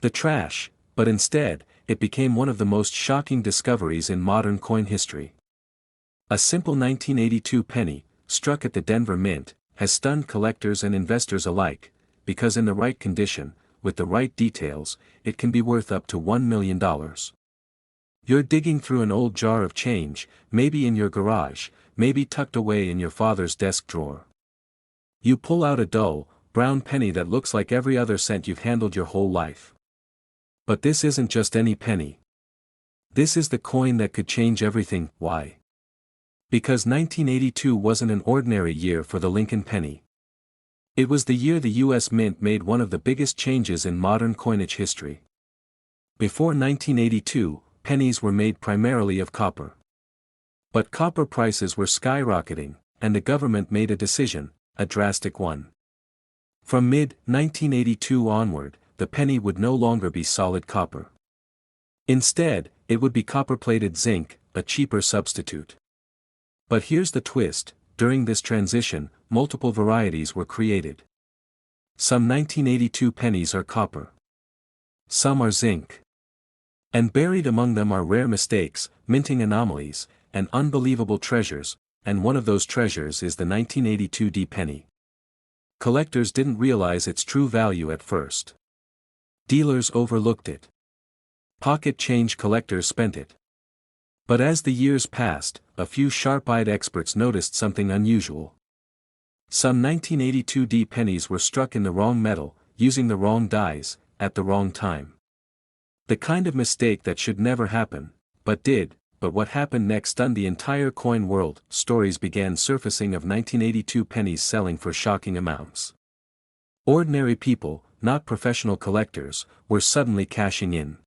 The trash, but instead, it became one of the most shocking discoveries in modern coin history. A simple 1982 penny, struck at the Denver Mint, has stunned collectors and investors alike, because in the right condition, with the right details, it can be worth up to $1 million. You're digging through an old jar of change, maybe in your garage, maybe tucked away in your father's desk drawer. You pull out a dull, brown penny that looks like every other cent you've handled your whole life. But this isn't just any penny. This is the coin that could change everything. Why? Because 1982 wasn't an ordinary year for the Lincoln penny. It was the year the U.S. Mint made one of the biggest changes in modern coinage history. Before 1982, pennies were made primarily of copper. But copper prices were skyrocketing, and the government made a decision, a drastic one. From mid-1982 onward, the penny would no longer be solid copper. Instead, it would be copper-plated zinc, a cheaper substitute. But here's the twist: during this transition, multiple varieties were created. Some 1982 pennies are copper. Some are zinc. And buried among them are rare mistakes, minting anomalies, and unbelievable treasures, and one of those treasures is the 1982 D penny. Collectors didn't realize its true value at first. Dealers overlooked it. Pocket change collectors spent it. But as the years passed, a few sharp-eyed experts noticed something unusual. Some 1982 D pennies were struck in the wrong metal, using the wrong dies, at the wrong time. The kind of mistake that should never happen, but did. But what happened next stunned the entire coin world. Stories began surfacing of 1982 pennies selling for shocking amounts. Ordinary people, not professional collectors, were suddenly cashing in.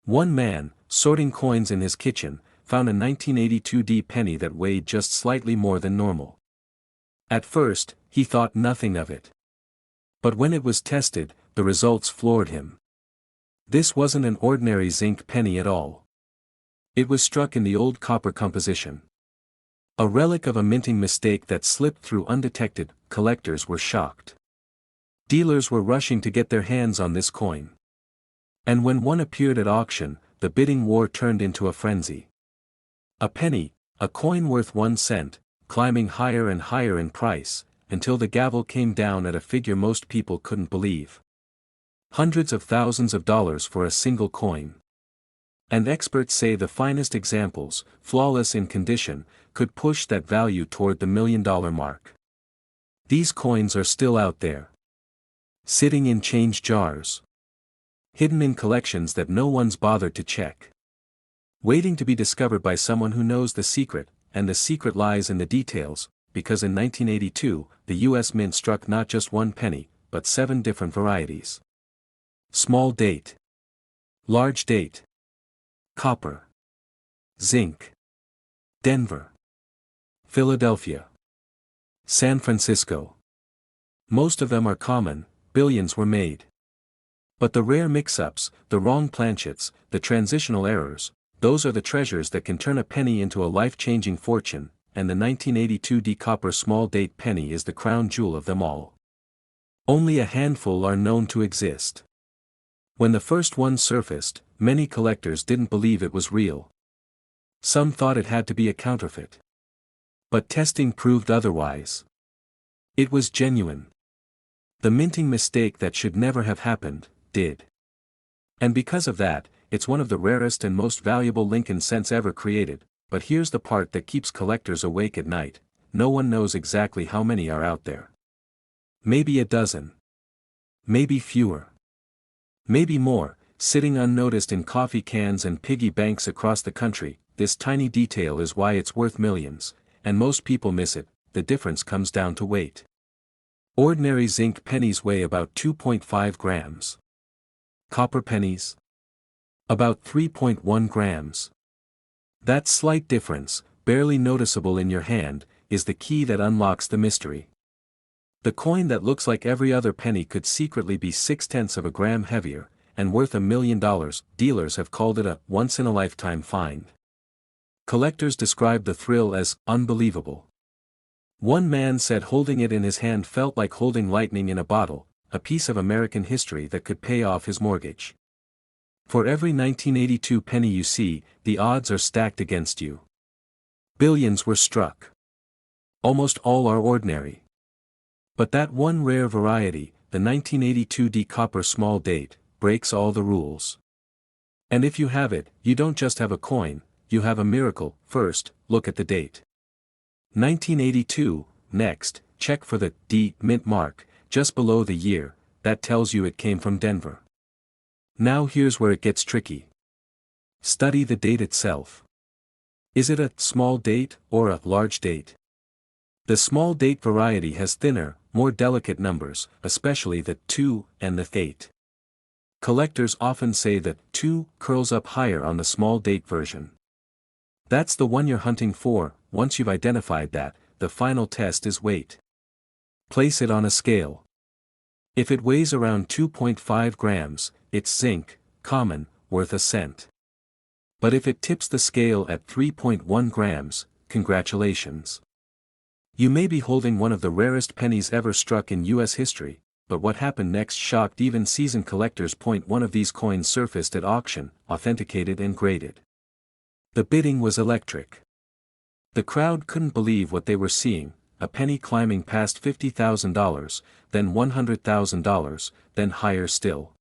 One man, sorting coins in his kitchen, found a 1982 D penny that weighed just slightly more than normal. At first, he thought nothing of it. But when it was tested, the results floored him. This wasn't an ordinary zinc penny at all. It was struck in the old copper composition. A relic of a minting mistake that slipped through undetected. Collectors were shocked. Dealers were rushing to get their hands on this coin. And when one appeared at auction, the bidding war turned into a frenzy. A penny, a coin worth 1 cent, climbing higher and higher in price, until the gavel came down at a figure most people couldn't believe. Hundreds of thousands of dollars for a single coin. And experts say the finest examples, flawless in condition, could push that value toward the $1 million mark. These coins are still out there. Sitting in change jars. Hidden in collections that no one's bothered to check. Waiting to be discovered by someone who knows the secret, and the secret lies in the details, because in 1982, the U.S. Mint struck not just one penny, but 7 different varieties. Small date. Large date. Copper. Zinc. Denver. Philadelphia. San Francisco. Most of them are common, billions were made. But the rare mix-ups, the wrong planchets, the transitional errors, those are the treasures that can turn a penny into a life-changing fortune, and the 1982 D copper small date penny is the crown jewel of them all. Only a handful are known to exist. When the first one surfaced, many collectors didn't believe it was real. Some thought it had to be a counterfeit. But testing proved otherwise. It was genuine. The minting mistake that should never have happened, did. And because of that, it's one of the rarest and most valuable Lincoln cents ever created. But here's the part that keeps collectors awake at night: no one knows exactly how many are out there. Maybe a dozen. Maybe fewer. Maybe more, sitting unnoticed in coffee cans and piggy banks across the country. This tiny detail is why it's worth millions, and most people miss it. The difference comes down to weight. Ordinary zinc pennies weigh about 2.5 grams. Copper pennies? About 3.1 grams. That slight difference, barely noticeable in your hand, is the key that unlocks the mystery. The coin that looks like every other penny could secretly be 0.6 of a gram heavier, and worth $1 million. Dealers have called it a once-in-a-lifetime find. Collectors describe the thrill as unbelievable. One man said holding it in his hand felt like holding lightning in a bottle. a piece of American history that could pay off his mortgage. For every 1982 penny you see, the odds are stacked against you. Billions were struck. Almost all are ordinary. But that one rare variety, the 1982 D copper small date, breaks all the rules. And if you have it, you don't just have a coin, you have a miracle. First, look at the date. 1982, next, check for the D mint mark, just below the year, that tells you it came from Denver. Now here's where it gets tricky. Study the date itself. Is it a small date or a large date? The small date variety has thinner, more delicate numbers, especially the 2 and the 8. Collectors often say that 2 curls up higher on the small date version. That's the one you're hunting for. Once you've identified that, the final test is weight. Place it on a scale. If it weighs around 2.5 grams, it's zinc, common, worth a cent. But if it tips the scale at 3.1 grams, congratulations. You may be holding one of the rarest pennies ever struck in U.S. history, but what happened next shocked even seasoned collectors. One of these coins surfaced at auction, authenticated and graded. The bidding was electric. The crowd couldn't believe what they were seeing, a penny climbing past $50,000, then $100,000, then higher still.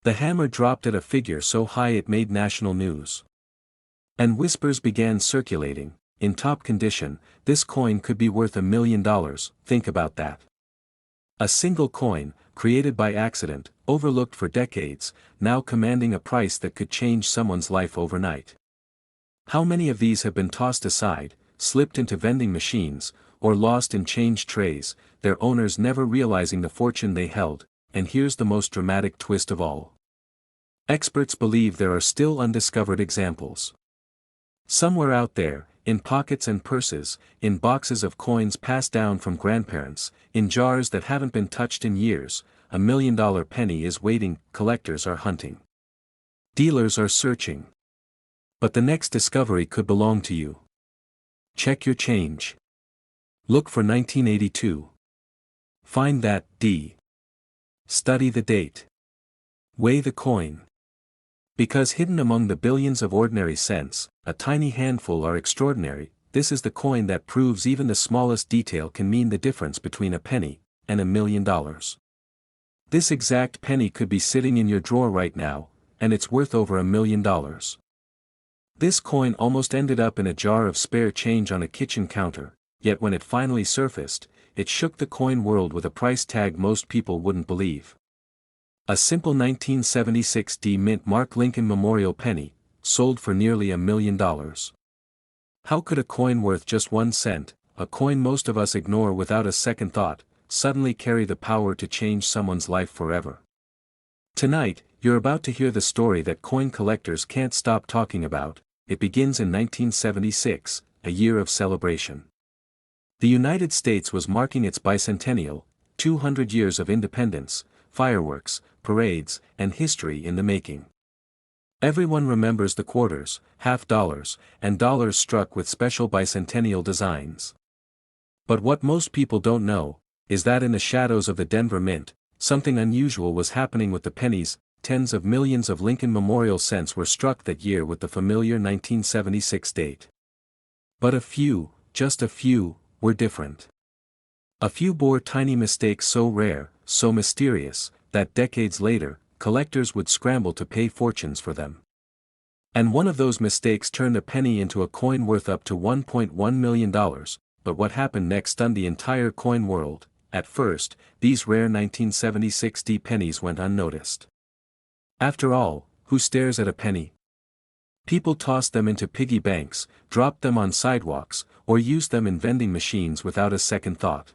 The hammer dropped at a figure so high it made national news. And whispers began circulating, in top condition, this coin could be worth $1 million, think about that. A single coin, created by accident, overlooked for decades, now commanding a price that could change someone's life overnight. How many of these have been tossed aside, slipped into vending machines, or lost in change trays, their owners never realizing the fortune they held? And here's the most dramatic twist of all. Experts believe there are still undiscovered examples. Somewhere out there, in pockets and purses, in boxes of coins passed down from grandparents, in jars that haven't been touched in years, $1 million penny is waiting. Collectors are hunting. Dealers are searching. But the next discovery could belong to you. Check your change. Look for 1982. Find that D. Study the date. Weigh the coin. Because hidden among the billions of ordinary cents, a tiny handful are extraordinary. This is the coin that proves even the smallest detail can mean the difference between a penny and $1 million. This exact penny could be sitting in your drawer right now, and it's worth over $1 million. This coin almost ended up in a jar of spare change on a kitchen counter, yet when it finally surfaced, it shook the coin world with a price tag most people wouldn't believe. A simple 1976 D mint mark Lincoln Memorial penny, sold for nearly $1 million. How could a coin worth just 1 cent, a coin most of us ignore without a second thought, suddenly carry the power to change someone's life forever? Tonight, you're about to hear the story that coin collectors can't stop talking about. It begins in 1976, a year of celebration. The United States was marking its bicentennial, 200 years of independence, fireworks, parades, and history in the making. Everyone remembers the quarters, half dollars, and dollars struck with special bicentennial designs. But what most people don't know, is that in the shadows of the Denver Mint, something unusual was happening with the pennies. Tens of millions of Lincoln Memorial cents were struck that year with the familiar 1976 date. But a few, just a few, were different. A few bore tiny mistakes so rare, so mysterious, that decades later, collectors would scramble to pay fortunes for them. And one of those mistakes turned a penny into a coin worth up to $1.1 million, but what happened next stunned the entire coin world. At first, these rare 1976 D pennies went unnoticed. After all, who stares at a penny? People tossed them into piggy banks, dropped them on sidewalks, or used them in vending machines without a second thought.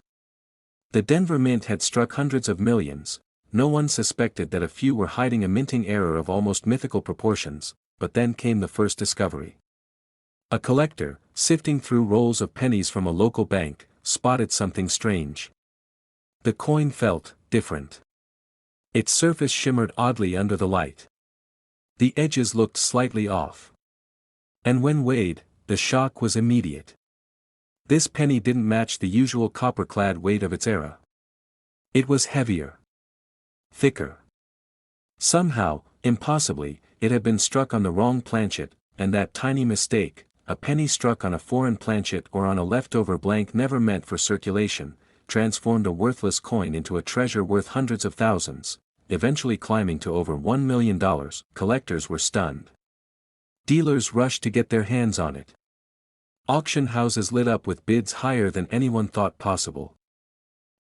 The Denver Mint had struck hundreds of millions. No one suspected that a few were hiding a minting error of almost mythical proportions, but then came the first discovery. A collector, sifting through rolls of pennies from a local bank, spotted something strange. The coin felt different. Its surface shimmered oddly under the light. The edges looked slightly off. And when weighed, the shock was immediate. This penny didn't match the usual copper-clad weight of its era. It was heavier. thicker. Somehow, impossibly, it had been struck on the wrong planchet, and that tiny mistake, a penny struck on a foreign planchet or on a leftover blank never meant for circulation, transformed a worthless coin into a treasure worth hundreds of thousands, eventually climbing to over $1 million. Collectors were stunned. Dealers rushed to get their hands on it. Auction houses lit up with bids higher than anyone thought possible.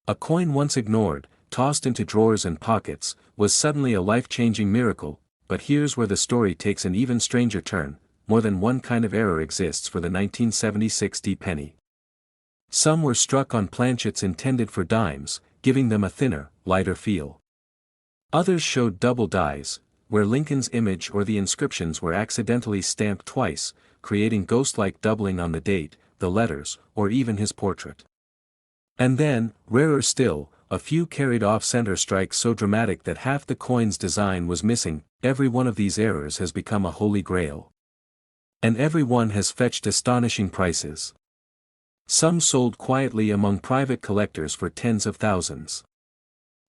A coin once ignored, tossed into drawers and pockets, was suddenly a life-changing miracle. But here's where the story takes an even stranger turn. More than one kind of error exists for the 1976 penny. Some were struck on planchets intended for dimes, giving them a thinner, lighter feel. Others showed double dies, where Lincoln's image or the inscriptions were accidentally stamped twice, creating ghost-like doubling on the date, the letters, or even his portrait. And then, rarer still, a few carried off-center strikes so dramatic that half the coin's design was missing. Every one of these errors has become a holy grail. And every one has fetched astonishing prices. Some sold quietly among private collectors for tens of thousands.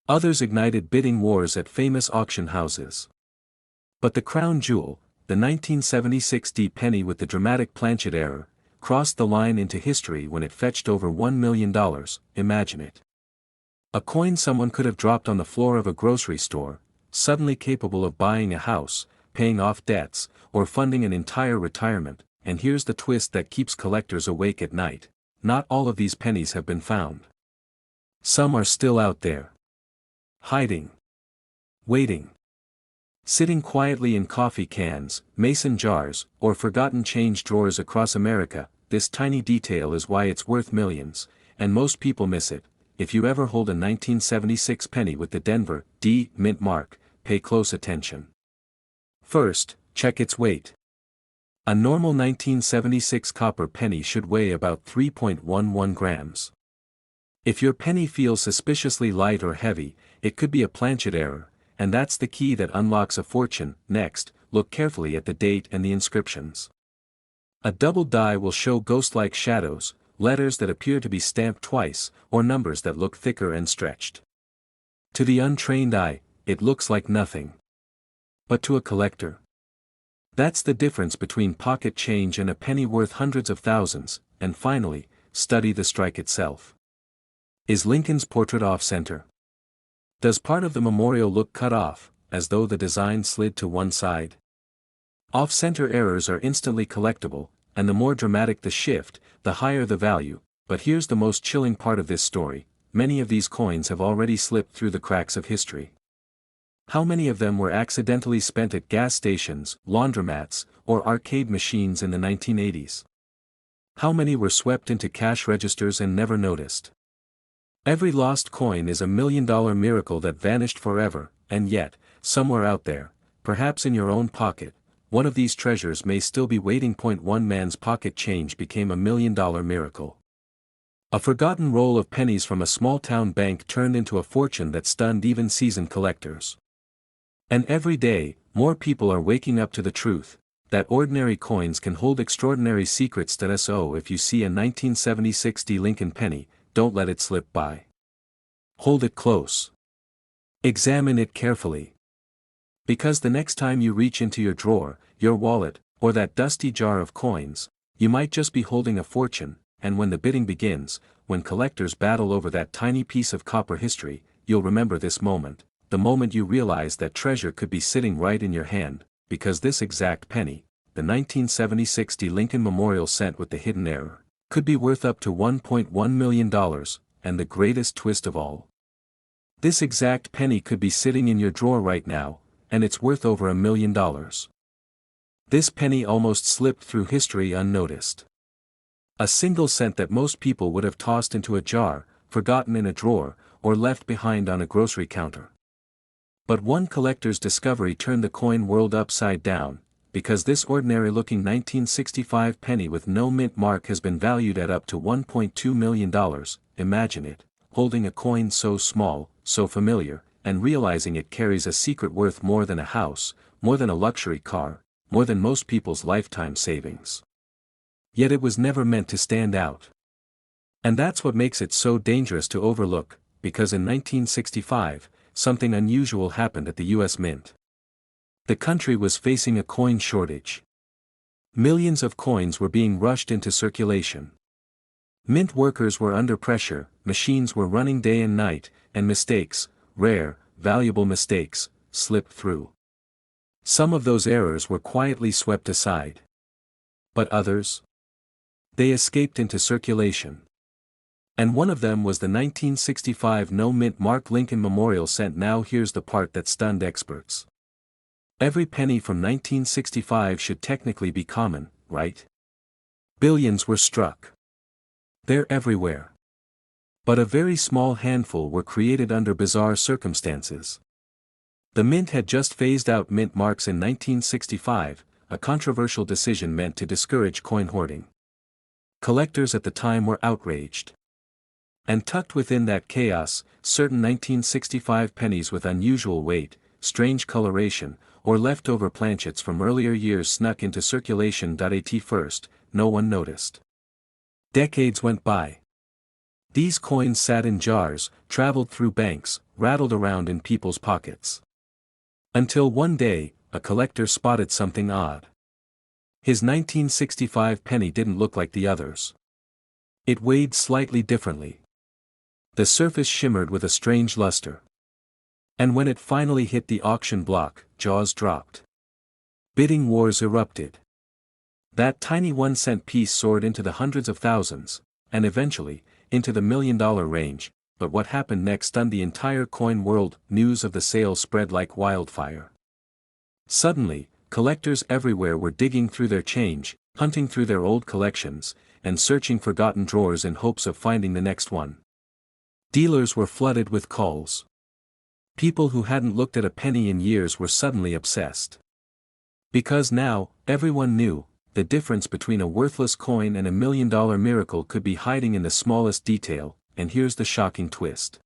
Others ignited bidding wars at famous auction houses. But the crown jewel, the 1976 penny with the dramatic planchet error, crossed the line into history when it fetched over $1 million. Imagine it. A coin someone could have dropped on the floor of a grocery store, suddenly capable of buying a house, paying off debts, or funding an entire retirement. And here's the twist that keeps collectors awake at night: not all of these pennies have been found. Some are still out there. Hiding. Waiting. Sitting quietly in coffee cans, mason jars, or forgotten change drawers across America. This tiny detail is why it's worth millions, and most people miss it. If you ever hold a 1976 penny with the Denver D mint mark, pay close attention. First, check its weight. A normal 1976 copper penny should weigh about 3.11 grams. If your penny feels suspiciously light or heavy, it could be a planchet error, and that's the key that unlocks a fortune. Next, look carefully at the date and the inscriptions. A double die will show ghost-like shadows, letters that appear to be stamped twice, or numbers that look thicker and stretched. To the untrained eye, it looks like nothing. But to a collector, that's the difference between pocket change and a penny worth hundreds of thousands. And finally, study the strike itself. Is Lincoln's portrait off-center? Does part of the memorial look cut off, as though the design slid to one side? Off-center errors are instantly collectible, and the more dramatic the shift, the higher the value. But here's the most chilling part of this story: many of these coins have already slipped through the cracks of history. How many of them were accidentally spent at gas stations, laundromats, or arcade machines in the 1980s? How many were swept into cash registers and never noticed? Every lost coin is $1 million miracle that vanished forever, and yet, somewhere out there, perhaps in your own pocket, one of these treasures may still be waiting. One man's pocket change became $1 million miracle. A forgotten roll of pennies from a small-town bank turned into a fortune that stunned even seasoned collectors. And every day, more people are waking up to the truth that ordinary coins can hold extraordinary secrets. So if you see a 1976 Lincoln penny, don't let it slip by. Hold it close. Examine it carefully. Because the next time you reach into your drawer, your wallet, or that dusty jar of coins, you might just be holding a fortune. And when the bidding begins, when collectors battle over that tiny piece of copper history, you'll remember this moment, the moment you realize that treasure could be sitting right in your hand, because this exact penny, the 1976 Lincoln Memorial cent with the hidden error, could be worth up to $1.1 million, and the greatest twist of all. This exact penny could be sitting in your drawer right now, and it's worth over $1 million. This penny almost slipped through history unnoticed. A single cent that most people would have tossed into a jar, forgotten in a drawer, or left behind on a grocery counter. But one collector's discovery turned the coin world upside down, because this ordinary-looking 1965 penny with no mint mark has been valued at up to $1.2 million. Imagine it, holding a coin so small, so familiar, and realizing it carries a secret worth more than a house, more than a luxury car, more than most people's lifetime savings. Yet it was never meant to stand out. And that's what makes it so dangerous to overlook, because in 1965, something unusual happened at the US Mint. The country was facing a coin shortage. Millions of coins were being rushed into circulation. Mint workers were under pressure, machines were running day and night, and mistakes, rare, valuable mistakes, slipped through. Some of those errors were quietly swept aside. But others? They escaped into circulation. And one of them was the 1965 no-mint Mark Lincoln Memorial cent. Now here's the part that stunned experts. Every penny from 1965 should technically be common, right? Billions were struck. They're everywhere. But a very small handful were created under bizarre circumstances. The mint had just phased out mint marks in 1965, a controversial decision meant to discourage coin hoarding. Collectors at the time were outraged. And tucked within that chaos, certain 1965 pennies with unusual weight, strange coloration, or leftover planchets from earlier years snuck into circulation. At first, no one noticed. Decades went by. These coins sat in jars, traveled through banks, rattled around in people's pockets. Until one day, a collector spotted something odd. His 1965 penny didn't look like the others. It weighed slightly differently. The surface shimmered with a strange luster. And when it finally hit the auction block, jaws dropped. Bidding wars erupted. That tiny 1-cent piece soared into the hundreds of thousands, and eventually, into the million-dollar range. But what happened next stunned the entire coin world. News of the sale spread like wildfire. Suddenly, collectors everywhere were digging through their change, hunting through their old collections, and searching forgotten drawers in hopes of finding the next one. Dealers were flooded with calls. People who hadn't looked at a penny in years were suddenly obsessed. Because now, everyone knew, the difference between a worthless coin and a million-dollar miracle could be hiding in the smallest detail. And here's the shocking twist.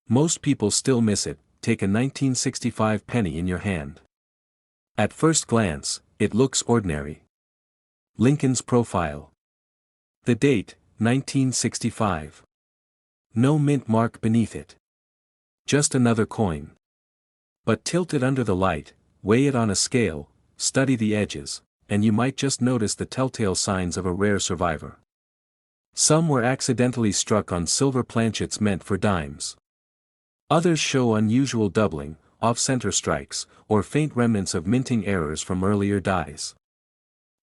Most people still miss it. Take a 1965 penny in your hand. At first glance, it looks ordinary. Lincoln's profile. The date, 1965. No mint mark beneath it. Just another coin. But tilt it under the light, weigh it on a scale, study the edges, and you might just notice the telltale signs of a rare survivor. Some were accidentally struck on silver planchets meant for dimes. Others show unusual doubling, off-center strikes, or faint remnants of minting errors from earlier dies.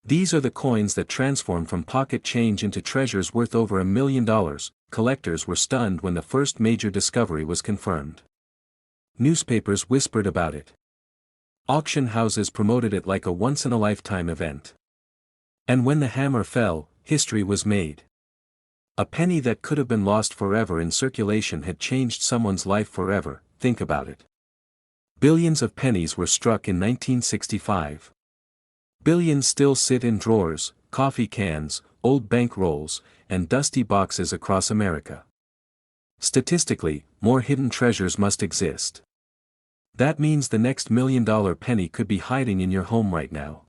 These are the coins that transform from pocket change into treasures worth over $1 million. Collectors were stunned when the first major discovery was confirmed. Newspapers whispered about it. Auction houses promoted it like a once-in-a-lifetime event. And when the hammer fell, history was made. A penny that could have been lost forever in circulation had changed someone's life forever. Think about it. Billions of pennies were struck in 1965. Billions still sit in drawers, coffee cans, old bank rolls, and dusty boxes across America. Statistically, more hidden treasures must exist. That means the next $1 million penny could be hiding in your home right now.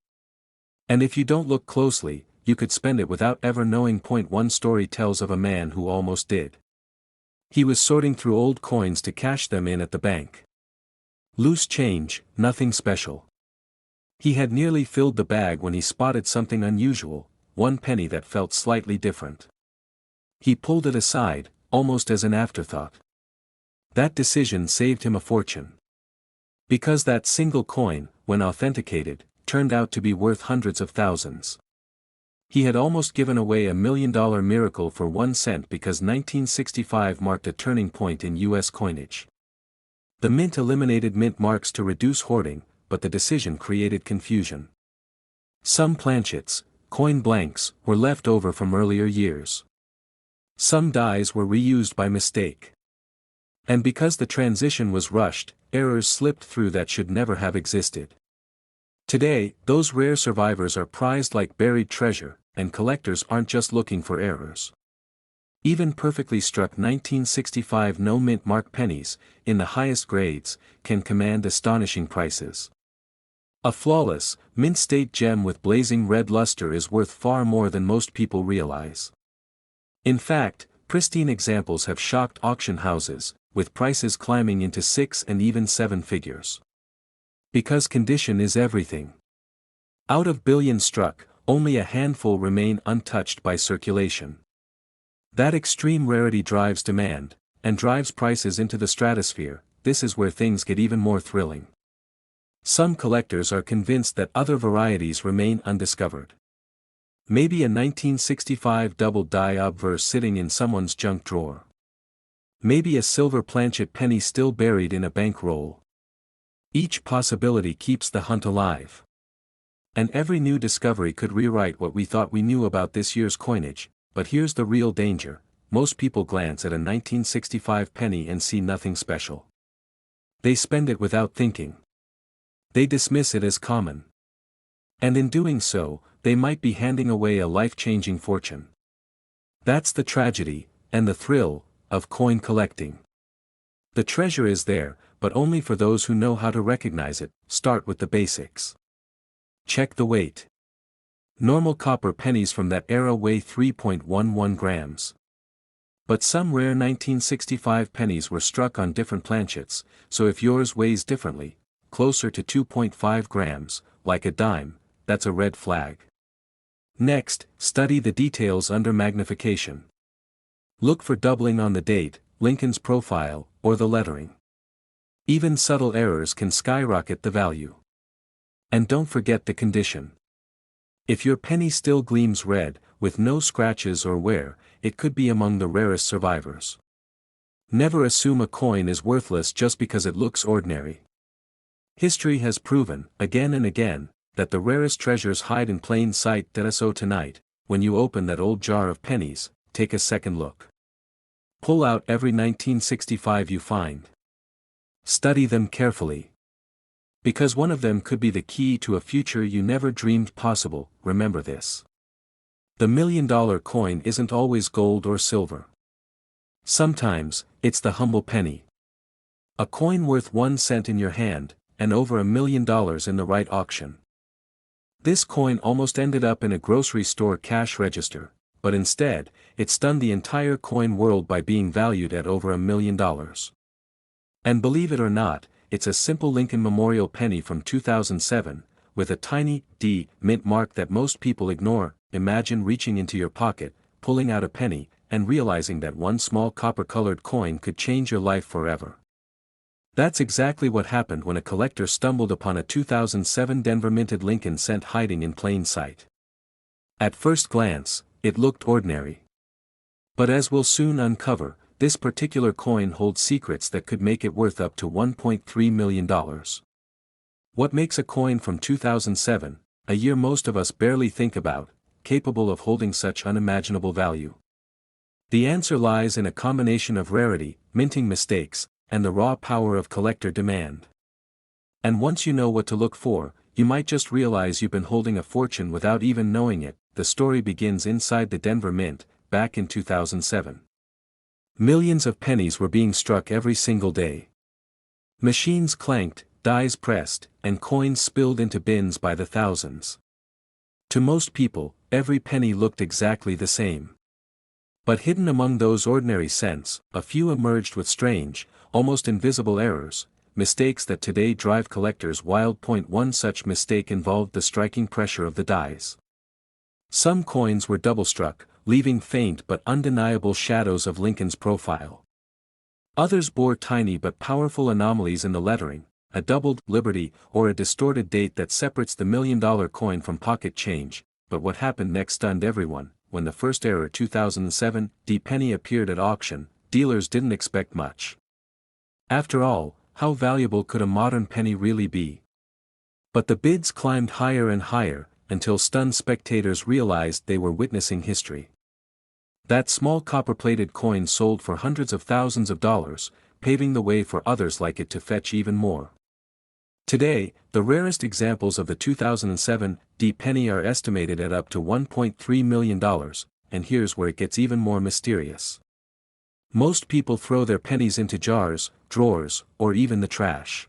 And if you don't look closely, you could spend it without ever knowing. One story tells of a man who almost did. He was sorting through old coins to cash them in at the bank. Loose change, nothing special. He had nearly filled the bag when he spotted something unusual, one penny that felt slightly different. He pulled it aside, almost as an afterthought. That decision saved him a fortune. Because that single coin, when authenticated, turned out to be worth hundreds of thousands. He had almost given away $1 million miracle for 1 cent because 1965 marked a turning point in U.S. coinage. The mint eliminated mint marks to reduce hoarding, but the decision created confusion. Some planchets, coin blanks, were left over from earlier years. Some dies were reused by mistake. And because the transition was rushed, errors slipped through that should never have existed. Today, those rare survivors are prized like buried treasure, and collectors aren't just looking for errors. Even perfectly struck 1965 no-mint mark pennies, in the highest grades, can command astonishing prices. A flawless, mint-state gem with blazing red luster is worth far more than most people realize. In fact, pristine examples have shocked auction houses, with prices climbing into 6 and even 7 figures. Because condition is everything. Out of billions struck, only a handful remain untouched by circulation. That extreme rarity drives demand, and drives prices into the stratosphere. This is where things get even more thrilling. Some collectors are convinced that other varieties remain undiscovered. Maybe a 1965 double die obverse sitting in someone's junk drawer. Maybe a silver planchet penny still buried in a bankroll. Each possibility keeps the hunt alive. And every new discovery could rewrite what we thought we knew about this year's coinage, but here's the real danger: most people glance at a 1965 penny and see nothing special. They spend it without thinking. They dismiss it as common. And in doing so, they might be handing away a life-changing fortune. That's the tragedy, and the thrill, of coin collecting. The treasure is there, but only for those who know how to recognize it. Start with the basics. Check the weight. Normal copper pennies from that era weigh 3.11 grams. But some rare 1965 pennies were struck on different planchets, so if yours weighs differently, closer to 2.5 grams, like a dime, that's a red flag. Next, study the details under magnification. Look for doubling on the date, Lincoln's profile, or the lettering. Even subtle errors can skyrocket the value. And don't forget the condition. If your penny still gleams red, with no scratches or wear, it could be among the rarest survivors. Never assume a coin is worthless just because it looks ordinary. History has proven, again and again, that the rarest treasures hide in plain sight. So tonight, when you open that old jar of pennies, take a second look. Pull out every 1965 you find. Study them carefully. Because one of them could be the key to a future you never dreamed possible. Remember this. The $1 million coin isn't always gold or silver. Sometimes, it's the humble penny. A coin worth 1 cent in your hand, and over $1 million in the right auction. This coin almost ended up in a grocery store cash register, but instead, it stunned the entire coin world by being valued at over $1 million. And believe it or not, it's a simple Lincoln Memorial penny from 2007, with a tiny D mint mark that most people ignore. Imagine reaching into your pocket, pulling out a penny, and realizing that one small copper-colored coin could change your life forever. That's exactly what happened when a collector stumbled upon a 2007 Denver minted Lincoln cent hiding in plain sight. At first glance, it looked ordinary. But as we'll soon uncover, this particular coin holds secrets that could make it worth up to $1.3 million. What makes a coin from 2007, a year most of us barely think about, capable of holding such unimaginable value? The answer lies in a combination of rarity, minting mistakes, and the raw power of collector demand. And once you know what to look for, you might just realize you've been holding a fortune without even knowing it. The story begins inside the Denver Mint, back in 2007. Millions of pennies were being struck every single day. Machines clanked, dies pressed, and coins spilled into bins by the thousands. To most people, every penny looked exactly the same. But hidden among those ordinary cents, a few emerged with strange, almost invisible errors, mistakes that today drive collectors wild. One such mistake involved the striking pressure of the dies. Some coins were double-struck, leaving faint but undeniable shadows of Lincoln's profile. Others bore tiny but powerful anomalies in the lettering, a doubled Liberty or a distorted date that separates the $1 million coin from pocket change. But what happened next stunned everyone. When the first era 2007 D penny appeared at auction, dealers didn't expect much. After all, how valuable could a modern penny really be? But the bids climbed higher and higher, until stunned spectators realized they were witnessing history. That small copper-plated coin sold for hundreds of thousands of dollars, paving the way for others like it to fetch even more. Today, the rarest examples of the 2007 D penny are estimated at up to $1.3 million, and here's where it gets even more mysterious. Most people throw their pennies into jars, drawers, or even the trash.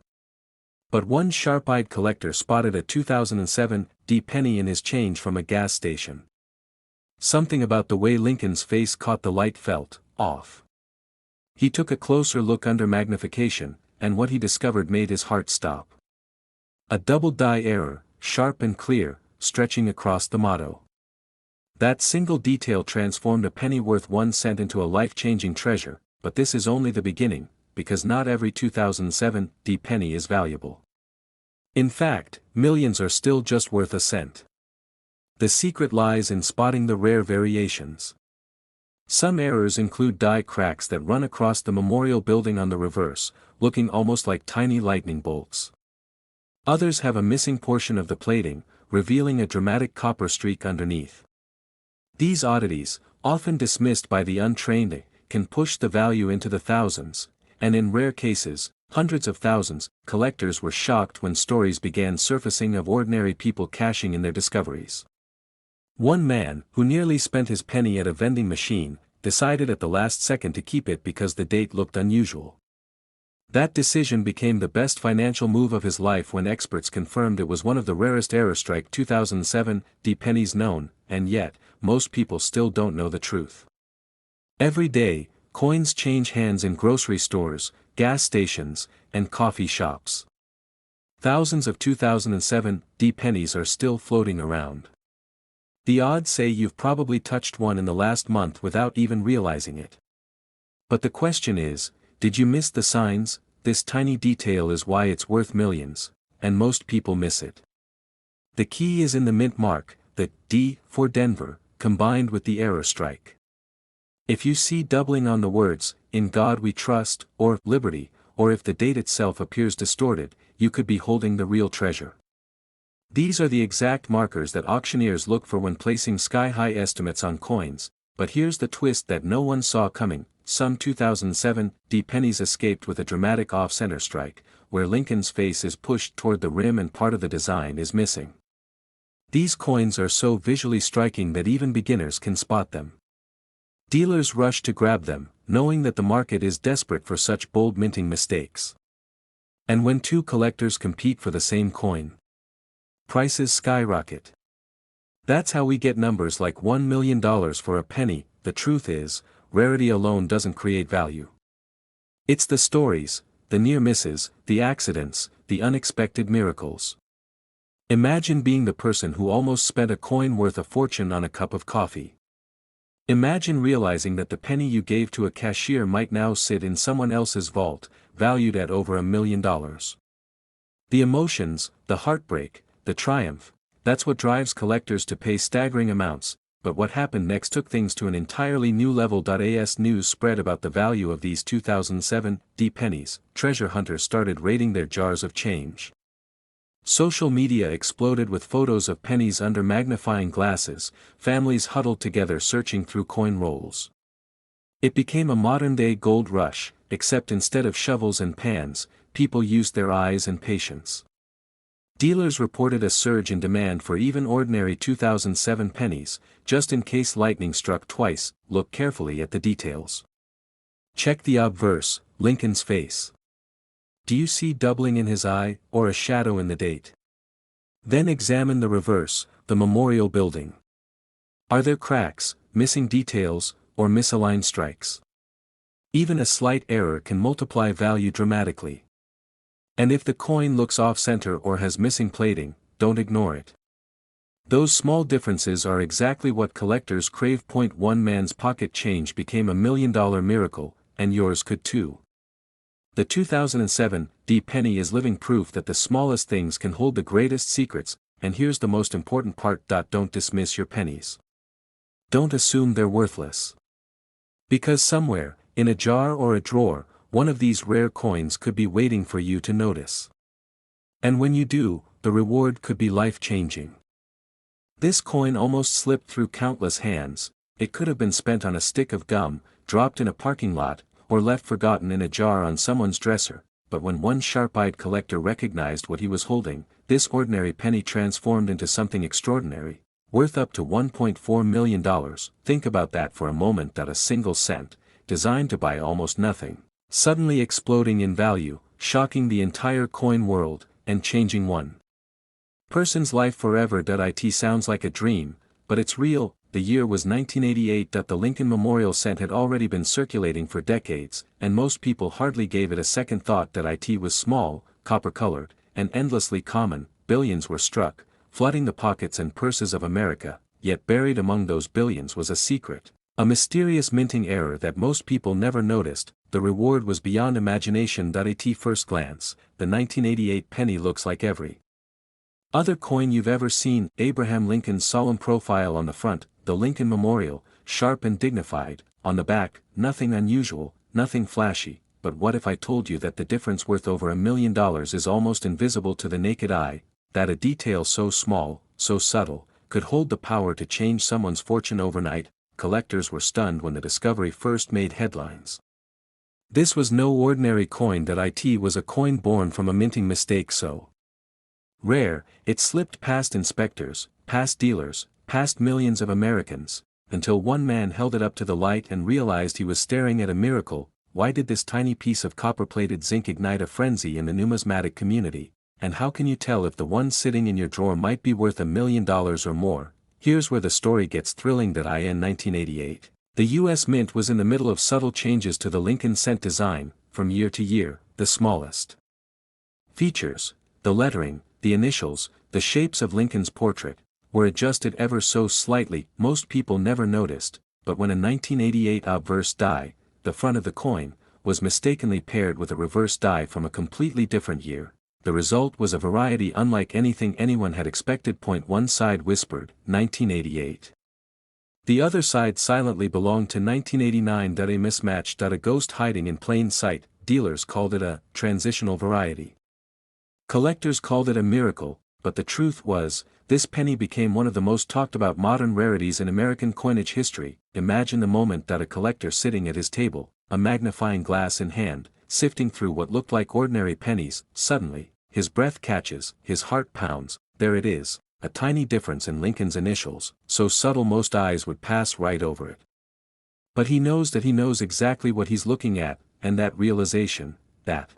But one sharp-eyed collector spotted a 2007 D penny in his change from a gas station. Something about the way Lincoln's face caught the light felt off. He took a closer look under magnification, and what he discovered made his heart stop. A double die error, sharp and clear, stretching across the motto. That single detail transformed a penny worth 1 cent into a life-changing treasure, but this is only the beginning, because not every 2007 D penny is valuable. In fact, millions are still just worth a cent. The secret lies in spotting the rare variations. Some errors include die cracks that run across the memorial building on the reverse, looking almost like tiny lightning bolts. Others have a missing portion of the plating, revealing a dramatic copper streak underneath. These oddities, often dismissed by the untrained, can push the value into the thousands, and in rare cases, hundreds of thousands. Collectors were shocked when stories began surfacing of ordinary people cashing in their discoveries. One man, who nearly spent his penny at a vending machine, decided at the last second to keep it because the date looked unusual. That decision became the best financial move of his life when experts confirmed it was one of the rarest Aerostrike 2007 D pennies known, and yet, most people still don't know the truth. Every day, coins change hands in grocery stores, gas stations, and coffee shops. Thousands of 2007 D pennies are still floating around. The odds say you've probably touched one in the last month without even realizing it. But the question is, did you miss the signs? This tiny detail is why it's worth millions, and most people miss it. The key is in the mint mark, the D for Denver, combined with the Aerostrike. If you see doubling on the words, "In God We Trust," or "Liberty," or if the date itself appears distorted, you could be holding the real treasure. These are the exact markers that auctioneers look for when placing sky-high estimates on coins, but here's the twist that no one saw coming. Some 2007 D pennies escaped with a dramatic off-center strike, where Lincoln's face is pushed toward the rim and part of the design is missing. These coins are so visually striking that even beginners can spot them. Dealers rush to grab them, knowing that the market is desperate for such bold minting mistakes. And when two collectors compete for the same coin, prices skyrocket. That's how we get numbers like $1 million for a penny. The truth is, rarity alone doesn't create value. It's the stories, the near misses, the accidents, the unexpected miracles. Imagine being the person who almost spent a coin worth a fortune on a cup of coffee. Imagine realizing that the penny you gave to a cashier might now sit in someone else's vault, valued at over $1 million. The emotions, the heartbreak, the triumph, that's what drives collectors to pay staggering amounts. But what happened next took things to an entirely new level. As news spread about the value of these 2007 D pennies, treasure hunters started raiding their jars of change. Social media exploded with photos of pennies under magnifying glasses, families huddled together searching through coin rolls. It became a modern-day gold rush, except instead of shovels and pans, people used their eyes and patience. Dealers reported a surge in demand for even ordinary 2007 pennies, just in case lightning struck twice. Look carefully at the details. Check the obverse, Lincoln's face. Do you see doubling in his eye, or a shadow in the date? Then examine the reverse, the memorial building. Are there cracks, missing details, or misaligned strikes? Even a slight error can multiply value dramatically. And if the coin looks off-center or has missing plating, don't ignore it. Those small differences are exactly what collectors crave. One man's pocket change became $1 million miracle, and yours could too. The 2007 D penny is living proof that the smallest things can hold the greatest secrets, and here's the most important part. Don't dismiss your pennies. Don't assume they're worthless. Because somewhere, in a jar or a drawer, one of these rare coins could be waiting for you to notice. And when you do, the reward could be life-changing. This coin almost slipped through countless hands. It could have been spent on a stick of gum, dropped in a parking lot, or left forgotten in a jar on someone's dresser, but when one sharp-eyed collector recognized what he was holding, this ordinary penny transformed into something extraordinary, worth up to $1.4 million. Think about that for a moment. A single cent, designed to buy almost nothing, suddenly exploding in value, shocking the entire coin world, and changing one person's life forever. It sounds like a dream, but it's real. the year was 1988. The Lincoln Memorial cent had already been circulating for decades, and most people hardly gave it a second thought that it was small, copper-colored, and endlessly common. Billions were struck, flooding the pockets and purses of America, yet buried among those billions was a secret. A mysterious minting error that most people never noticed. The reward was beyond imagination. At first glance, the 1988 penny looks like every other coin you've ever seen. Abraham Lincoln's solemn profile on the front, the Lincoln Memorial, sharp and dignified, on the back, nothing unusual, nothing flashy. But what if I told you that the difference worth over $1 million is almost invisible to the naked eye, that a detail so small, so subtle, could hold the power to change someone's fortune overnight? Collectors were stunned when the discovery first made headlines. This was no ordinary coin. It was a coin born from a minting mistake so rare, it slipped past inspectors, past dealers, past millions of Americans, until one man held it up to the light and realized he was staring at a miracle. Why did this tiny piece of copper-plated zinc ignite a frenzy in the numismatic community, and how can you tell if the one sitting in your drawer might be worth $1 million or more? Here's where the story gets thrilling. In 1988, the U.S. Mint was in the middle of subtle changes to the Lincoln cent design. From year to year, the smallest features, the lettering, the initials, the shapes of Lincoln's portrait, were adjusted ever so slightly. Most people never noticed, but when a 1988 obverse die, the front of the coin, was mistakenly paired with a reverse die from a completely different year, the result was a variety unlike anything anyone had expected. One side whispered, 1988. The other side silently belonged to 1989. A mismatch. A ghost hiding in plain sight. Dealers called it a transitional variety. Collectors called it a miracle, but the truth was, this penny became one of the most talked about modern rarities in American coinage history. Imagine the moment that a collector sitting at his table, a magnifying glass in hand, sifting through what looked like ordinary pennies. Suddenly, his breath catches, his heart pounds. There it is, a tiny difference in Lincoln's initials, so subtle most eyes would pass right over it. But he knows exactly what he's looking at, and that realization, that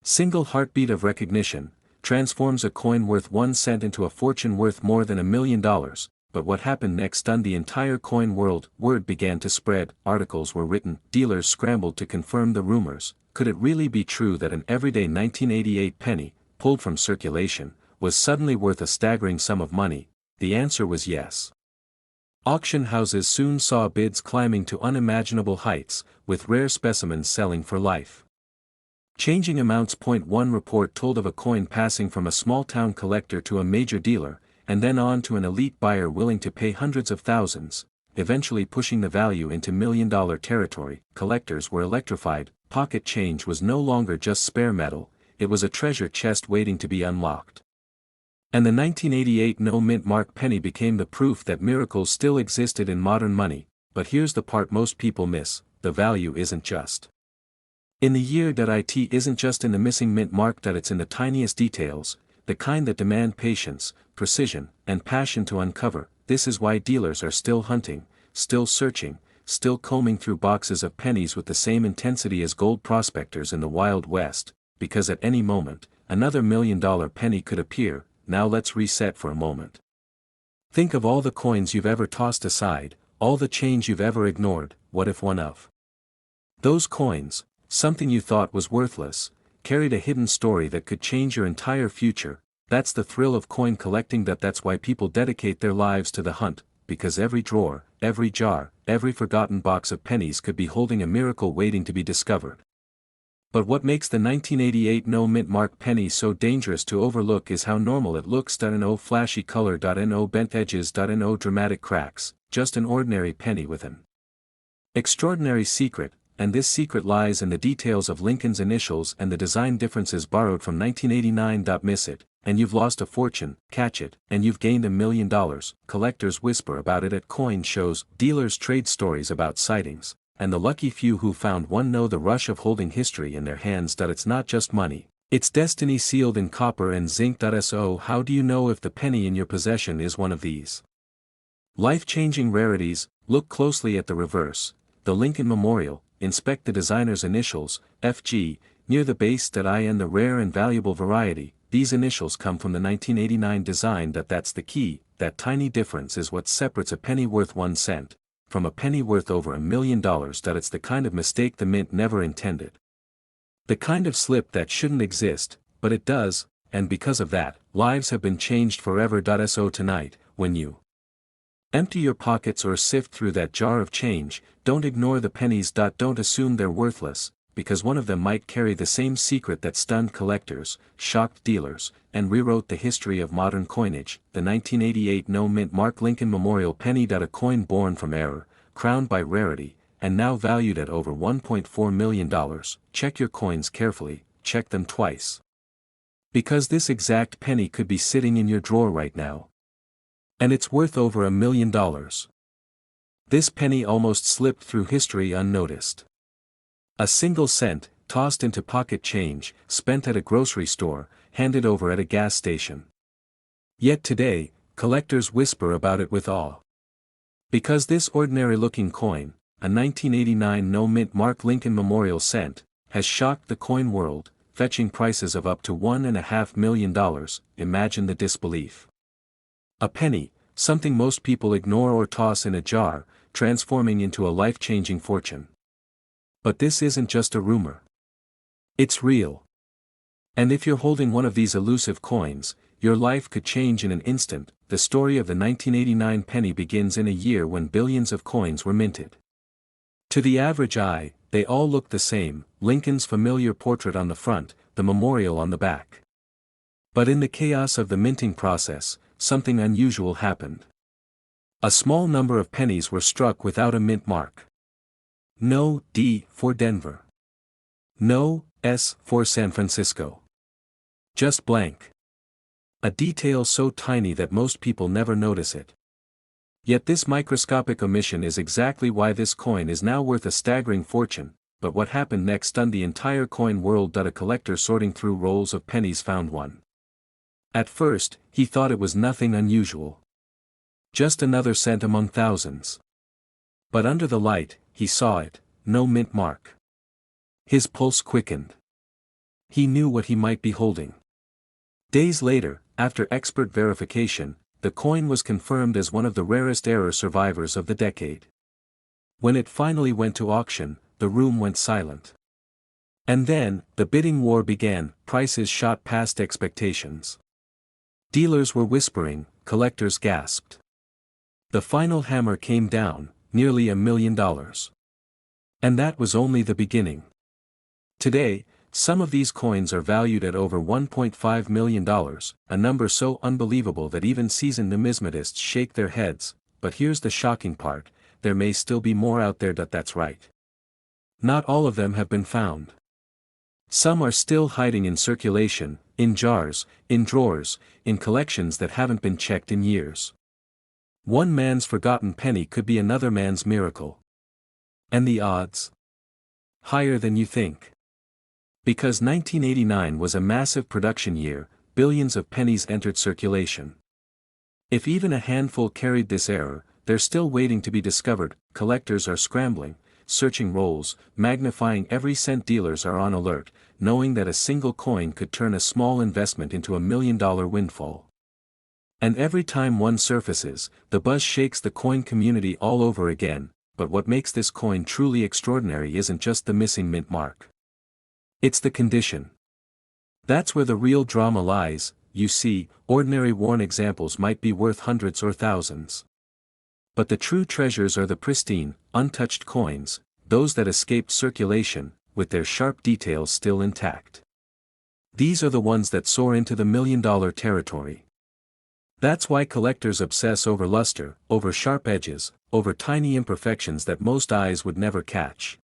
single heartbeat of recognition, transforms a coin worth 1 cent into a fortune worth more than $1 million. But what happened next stunned the entire coin world. Word began to spread, articles were written, dealers scrambled to confirm the rumors. Could it really be true that an everyday 1988 penny, pulled from circulation, was suddenly worth a staggering sum of money? The answer was yes. Auction houses soon saw bids climbing to unimaginable heights, with rare specimens selling for life changing amounts. One report told of a coin passing from a small-town collector to a major dealer, and then on to an elite buyer willing to pay hundreds of thousands, eventually pushing the value into million-dollar territory. Collectors were electrified. Pocket change was no longer just spare metal, it was a treasure chest waiting to be unlocked. And the 1988 no-mint mark penny became the proof that miracles still existed in modern money. But here's the part most people miss: the value isn't just in the year. It isn't just in the missing mint mark. It's in the tiniest details, the kind that demand patience, precision, and passion to uncover. This is why dealers are still hunting, still searching, still combing through boxes of pennies with the same intensity as gold prospectors in the Wild West, because at any moment, another $1 million penny could appear. Now let's reset for a moment. Think of all the coins you've ever tossed aside, all the change you've ever ignored. What if one of those coins, something you thought was worthless, carried a hidden story that could change your entire future? That's the thrill of coin collecting. That's why people dedicate their lives to the hunt, because every drawer, every jar, every forgotten box of pennies could be holding a miracle waiting to be discovered. But what makes the 1988 no-mint mark penny so dangerous to overlook is how normal it looks. No flashy color, no bent edges, no dramatic cracks, just an ordinary penny with an extraordinary secret. And this secret lies in the details of Lincoln's initials and the design differences borrowed from 1989. Miss it, and you've lost a fortune. Catch it, and you've gained $1 million. Collectors whisper about it at coin shows, dealers trade stories about sightings, and the lucky few who found one know the rush of holding history in their hands. It's not just money, it's destiny sealed in copper and zinc. So how do you know if the penny in your possession is one of these life-changing rarities? Look closely at the reverse, the Lincoln Memorial. Inspect the designer's initials, FG, near the base. In the rare and valuable variety, these initials come from the 1989 design. That's the key. that tiny difference is what separates a penny worth 1 cent from a penny worth over $1 million. It's the kind of mistake the mint never intended. The kind of slip that shouldn't exist, but it does, and because of that, lives have been changed forever. So tonight, when you empty your pockets or sift through that jar of change, don't ignore the pennies. Don't assume they're worthless, because one of them might carry the same secret that stunned collectors, shocked dealers, and rewrote the history of modern coinage. The 1988 no-mint mark Lincoln Memorial Penny. A coin born from error, crowned by rarity, and now valued at over $1.4 million. Check your coins carefully, check them twice. Because this exact penny could be sitting in your drawer right now. And it's worth over $1 million. This penny almost slipped through history unnoticed. A single cent, tossed into pocket change, spent at a grocery store, handed over at a gas station. Yet today, collectors whisper about it with awe. Because this ordinary-looking coin, a 1989 no-mint mark Lincoln Memorial cent, has shocked the coin world, fetching prices of up to $1.5 million. Imagine the disbelief. A penny, something most people ignore or toss in a jar, transforming into a life-changing fortune. But this isn't just a rumor. It's real. And if you're holding one of these elusive coins, your life could change in an instant. The story of the 1989 penny begins in a year when billions of coins were minted. To the average eye, they all look the same, Lincoln's familiar portrait on the front, the memorial on the back. But in the chaos of the minting process, something unusual happened. A small number of pennies were struck without a mint mark. No D for Denver. No S for San Francisco. Just blank. A detail so tiny that most people never notice it. Yet this microscopic omission is exactly why this coin is now worth a staggering fortune. But what happened next stunned the entire coin world. A collector sorting through rolls of pennies found one. At first, he thought it was nothing unusual. Just another cent among thousands. But under the light, he saw it, no mint mark. His pulse quickened. He knew what he might be holding. Days later, after expert verification, the coin was confirmed as one of the rarest error survivors of the decade. When it finally went to auction, the room went silent. And then, the bidding war began. Prices shot past expectations. Dealers were whispering, collectors gasped. The final hammer came down, nearly $1 million. And that was only the beginning. Today, some of these coins are valued at over $1.5 million, a number so unbelievable that even seasoned numismatists shake their heads. But here's the shocking part, there may still be more out there. That's right. Not all of them have been found. Some are still hiding in circulation, in jars, in drawers, in collections that haven't been checked in years. One man's forgotten penny could be another man's miracle. And the odds? Higher than you think. Because 1989 was a massive production year, billions of pennies entered circulation. If even a handful carried this error, they're still waiting to be discovered. Collectors are scrambling, searching rolls, magnifying every cent. Dealers are on alert, knowing that a single coin could turn a small investment into $1 million windfall. And every time one surfaces, the buzz shakes the coin community all over again. But what makes this coin truly extraordinary isn't just the missing mint mark. It's the condition. That's where the real drama lies. You see, ordinary worn examples might be worth hundreds or thousands. But the true treasures are the pristine, untouched coins, those that escaped circulation, with their sharp details still intact. These are the ones that soar into the $1 million territory. That's why collectors obsess over luster, over sharp edges, over tiny imperfections that most eyes would never catch.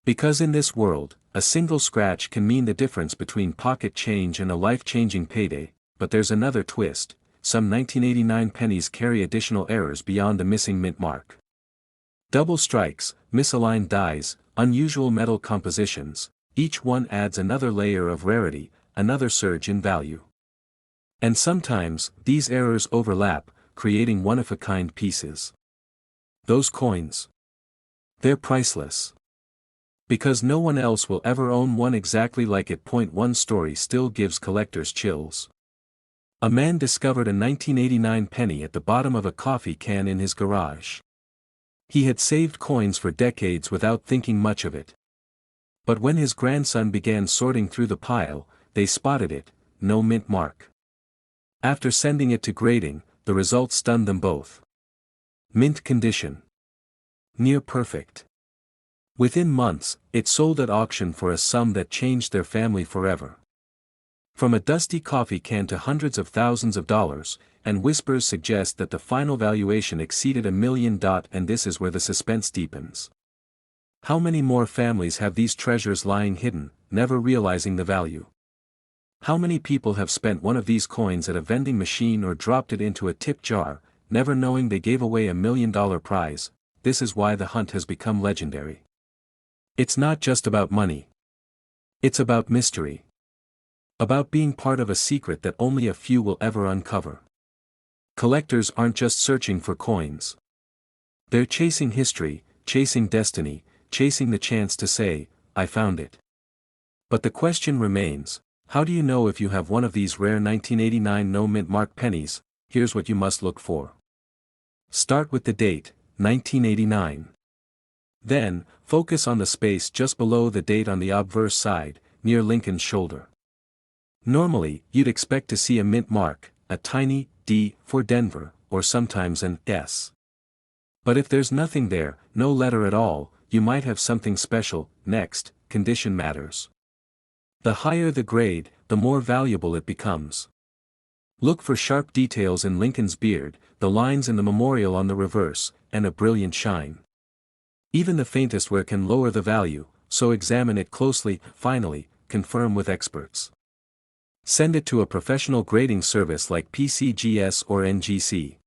Because in this world, a single scratch can mean the difference between pocket change and a life-changing payday. But there's another twist. Some 1989 pennies carry additional errors beyond the missing mint mark. Double strikes, misaligned dies, unusual metal compositions, each one adds another layer of rarity, another surge in value. And sometimes, these errors overlap, creating one-of-a-kind pieces. Those coins. They're priceless. Because no one else will ever own one exactly like it. One story still gives collectors chills. A man discovered a 1989 penny at the bottom of a coffee can in his garage. He had saved coins for decades without thinking much of it. But when his grandson began sorting through the pile, they spotted it, no mint mark. After sending it to grading, the results stunned them both. Mint condition. Near perfect. Within months, it sold at auction for a sum that changed their family forever. From a dusty coffee can to hundreds of thousands of dollars, and whispers suggest that the final valuation exceeded $1 million, and this is where the suspense deepens. How many more families have these treasures lying hidden, never realizing the value? How many people have spent one of these coins at a vending machine or dropped it into a tip jar, never knowing they gave away $1 million prize? This is why the hunt has become legendary. It's not just about money. It's about mystery. About being part of a secret that only a few will ever uncover. Collectors aren't just searching for coins. They're chasing history, chasing destiny, chasing the chance to say, I found it. But the question remains, how do you know if you have one of these rare 1989 no-mint mark pennies? Here's what you must look for. Start with the date, 1989. Then, focus on the space just below the date on the obverse side, near Lincoln's shoulder. Normally, you'd expect to see a mint mark, a tiny D for Denver, or sometimes an S. But if there's nothing there, no letter at all, you might have something special. Next, condition matters. The higher the grade, the more valuable it becomes. Look for sharp details in Lincoln's beard, the lines in the memorial on the reverse, and a brilliant shine. Even the faintest wear can lower the value, so examine it closely. Finally, confirm with experts. Send it to a professional grading service like PCGS or NGC.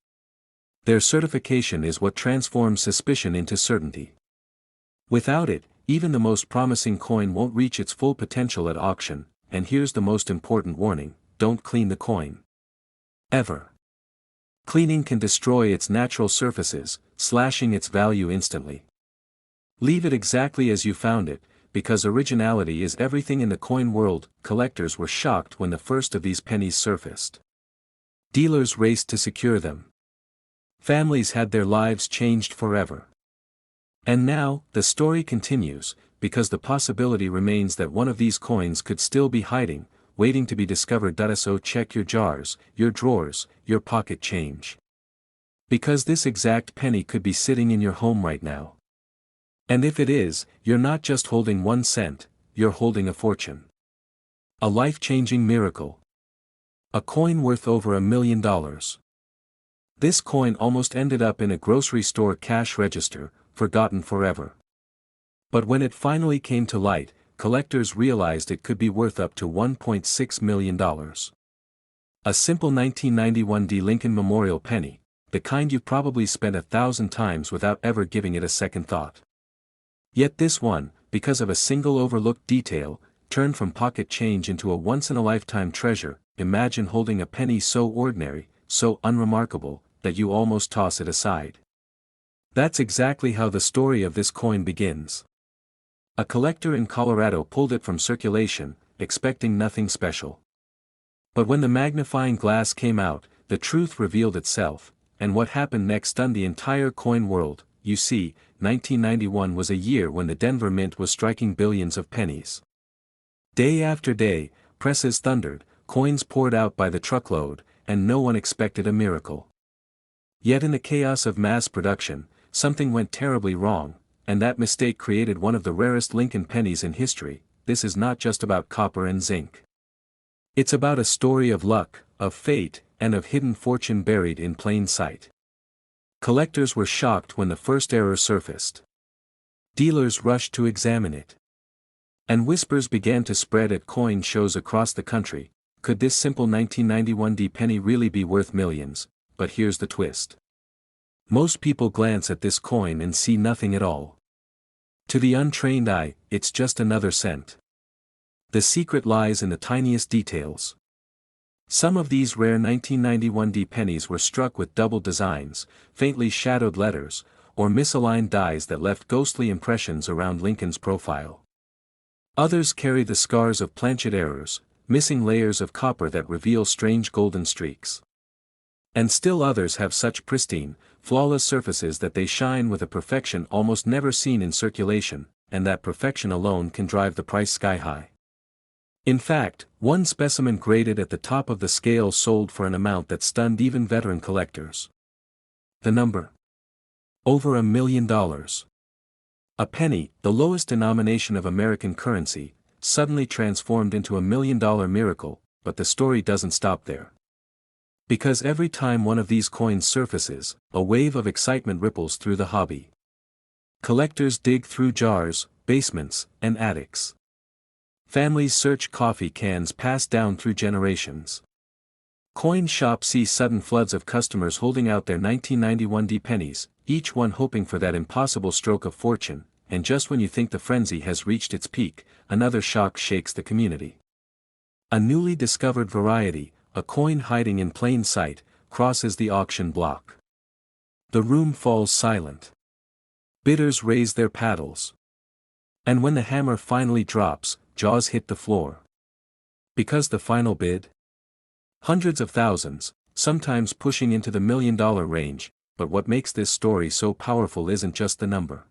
Their certification is what transforms suspicion into certainty. Without it, even the most promising coin won't reach its full potential at auction, and here's the most important warning: don't clean the coin. Ever. Cleaning can destroy its natural surfaces, slashing its value instantly. Leave it exactly as you found it, because originality is everything in the coin world. Collectors were shocked when the first of these pennies surfaced. Dealers raced to secure them. Families had their lives changed forever. And now, the story continues, because the possibility remains that one of these coins could still be hiding, waiting to be discovered. So check your jars, your drawers, your pocket change. Because this exact penny could be sitting in your home right now. And if it is, you're not just holding 1 cent, you're holding a fortune. A life-changing miracle. A coin worth over $1 million. This coin almost ended up in a grocery store cash register, forgotten forever. But when it finally came to light, collectors realized it could be worth up to $1.6 million. A simple 1991 D. Lincoln Memorial penny, the kind you've probably spent 1,000 times without ever giving it a second thought. Yet this one, because of a single overlooked detail, turned from pocket change into a once-in-a-lifetime treasure. Imagine holding a penny so ordinary, so unremarkable, that you almost toss it aside. That's exactly how the story of this coin begins. A collector in Colorado pulled it from circulation, expecting nothing special. But when the magnifying glass came out, the truth revealed itself, and what happened next stunned the entire coin world. You see, 1991 was a year when the Denver Mint was striking billions of pennies. Day after day, presses thundered, coins poured out by the truckload, and no one expected a miracle. Yet in the chaos of mass production, something went terribly wrong, and that mistake created one of the rarest Lincoln pennies in history. This is not just about copper and zinc. It's about a story of luck, of fate, and of hidden fortune buried in plain sight. Collectors were shocked when the first error surfaced. Dealers rushed to examine it. And whispers began to spread at coin shows across the country. Could this simple 1991 D penny really be worth millions? But here's the twist. Most people glance at this coin and see nothing at all. To the untrained eye, it's just another cent. The secret lies in the tiniest details. Some of these rare 1991 D pennies were struck with double designs, faintly shadowed letters, or misaligned dies that left ghostly impressions around Lincoln's profile. Others carry the scars of planchet errors, missing layers of copper that reveal strange golden streaks. And still others have such pristine, flawless surfaces that they shine with a perfection almost never seen in circulation, and that perfection alone can drive the price sky high. In fact, one specimen graded at the top of the scale sold for an amount that stunned even veteran collectors. The number: over $1 million. A penny, the lowest denomination of American currency, suddenly transformed into $1 million miracle, but the story doesn't stop there. Because every time one of these coins surfaces, a wave of excitement ripples through the hobby. Collectors dig through jars, basements, and attics. Families search coffee cans passed down through generations. Coin shops see sudden floods of customers holding out their 1991 pennies, each one hoping for that impossible stroke of fortune, and just when you think the frenzy has reached its peak, another shock shakes the community. A newly discovered variety, a coin hiding in plain sight, crosses the auction block. The room falls silent. Bidders raise their paddles. And when the hammer finally drops, jaws hit the floor. Because the final bid? Hundreds of thousands, sometimes pushing into the $1 million range, but what makes this story so powerful isn't just the number.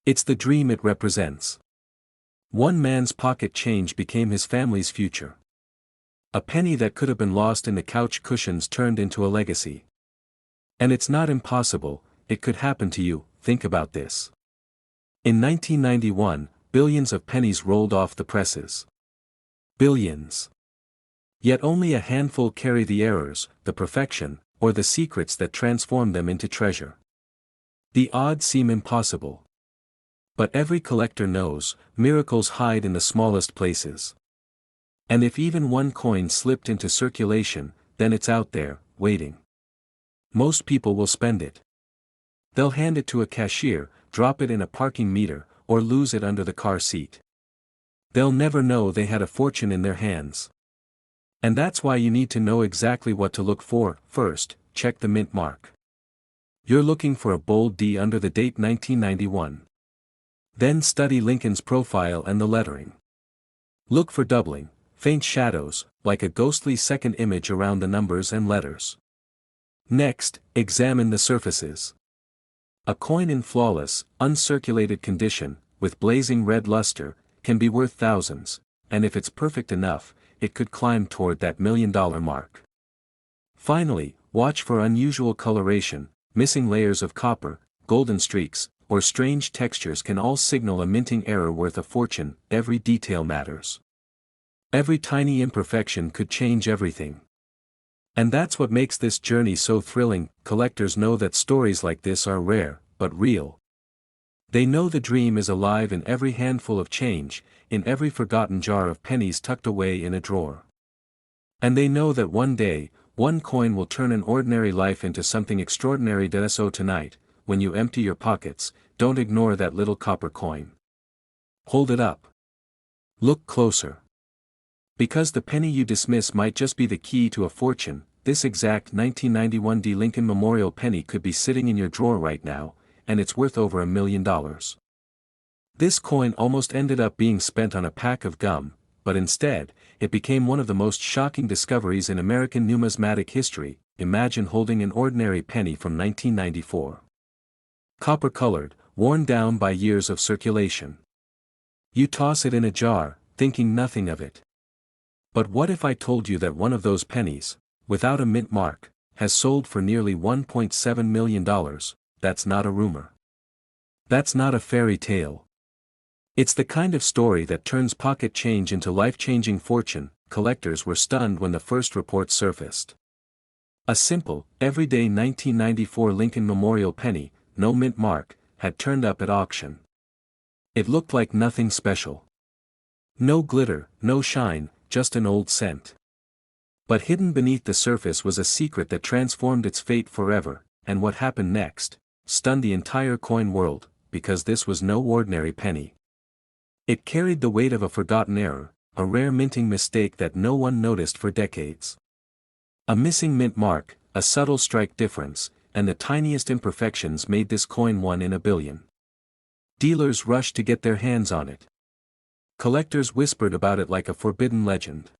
It's the dream it represents. One man's pocket change became his family's future. A penny that could have been lost in the couch cushions turned into a legacy. And it's not impossible, it could happen to you. Think about this. In 1991, billions of pennies rolled off the presses. Billions. Yet only a handful carry the errors, the perfection, or the secrets that transform them into treasure. The odds seem impossible. But every collector knows, miracles hide in the smallest places. And if even one coin slipped into circulation, then it's out there, waiting. Most people will spend it. They'll hand it to a cashier, drop it in a parking meter, or lose it under the car seat. They'll never know they had a fortune in their hands. And that's why you need to know exactly what to look for. First, check the mint mark. You're looking for a bold D under the date 1991. Then study Lincoln's profile and the lettering. Look for doubling, faint shadows, like a ghostly second image around the numbers and letters. Next, examine the surfaces. A coin in flawless, uncirculated condition, with blazing red luster, can be worth thousands, and if it's perfect enough, it could climb toward that $1 million mark. Finally, watch for unusual coloration, missing layers of copper, golden streaks, or strange textures can all signal a minting error worth a fortune. Every detail matters. Every tiny imperfection could change everything. And that's what makes this journey so thrilling. Collectors know that stories like this are rare, but real. They know the dream is alive in every handful of change, in every forgotten jar of pennies tucked away in a drawer. And they know that one day, one coin will turn an ordinary life into something extraordinary. So tonight, when you empty your pockets, don't ignore that little copper coin. Hold it up. Look closer. Because the penny you dismiss might just be the key to a fortune. This exact 1991 Lincoln Memorial penny could be sitting in your drawer right now, and it's worth over $1 million. This coin almost ended up being spent on a pack of gum, but instead, it became one of the most shocking discoveries in American numismatic history. Imagine holding an ordinary penny from 1994. Copper-colored, worn down by years of circulation. You toss it in a jar, thinking nothing of it. But what if I told you that one of those pennies, without a mint mark, has sold for nearly $1.7 million? That's not a rumor. That's not a fairy tale. It's the kind of story that turns pocket change into life-changing fortune. Collectors were stunned when the first report surfaced. A simple, everyday 1994 Lincoln Memorial penny, no mint mark, had turned up at auction. It looked like nothing special. No glitter, no shine, just an old cent. But hidden beneath the surface was a secret that transformed its fate forever, and what happened next stunned the entire coin world, because this was no ordinary penny. It carried the weight of a forgotten error, a rare minting mistake that no one noticed for decades. A missing mint mark, a subtle strike difference, and the tiniest imperfections made this coin one in a billion. Dealers rushed to get their hands on it. Collectors whispered about it like a forbidden legend.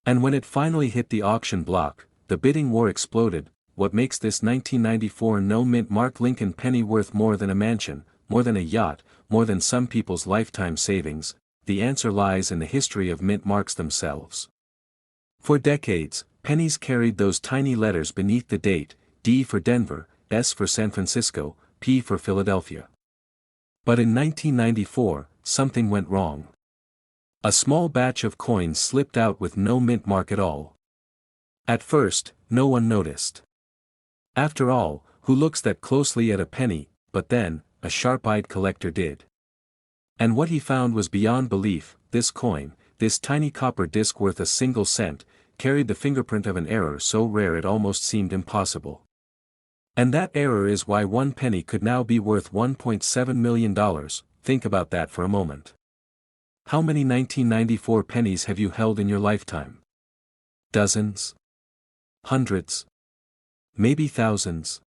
And when it finally hit the auction block, the bidding war exploded. What makes this 1994 no-mint Mark Lincoln penny worth more than a mansion, more than a yacht, more than some people's lifetime savings? The answer lies in the history of mint marks themselves. For decades, pennies carried those tiny letters beneath the date, D for Denver, S for San Francisco, P for Philadelphia. But in 1994, something went wrong. A small batch of coins slipped out with no mint mark at all. At first, no one noticed. After all, who looks that closely at a penny? But then, a sharp-eyed collector did. And what he found was beyond belief. This coin, this tiny copper disc worth a single cent, carried the fingerprint of an error so rare it almost seemed impossible. And that error is why one penny could now be worth $1.7 million. Think about that for a moment. How many 1994 pennies have you held in your lifetime? Dozens? Hundreds? Maybe thousands?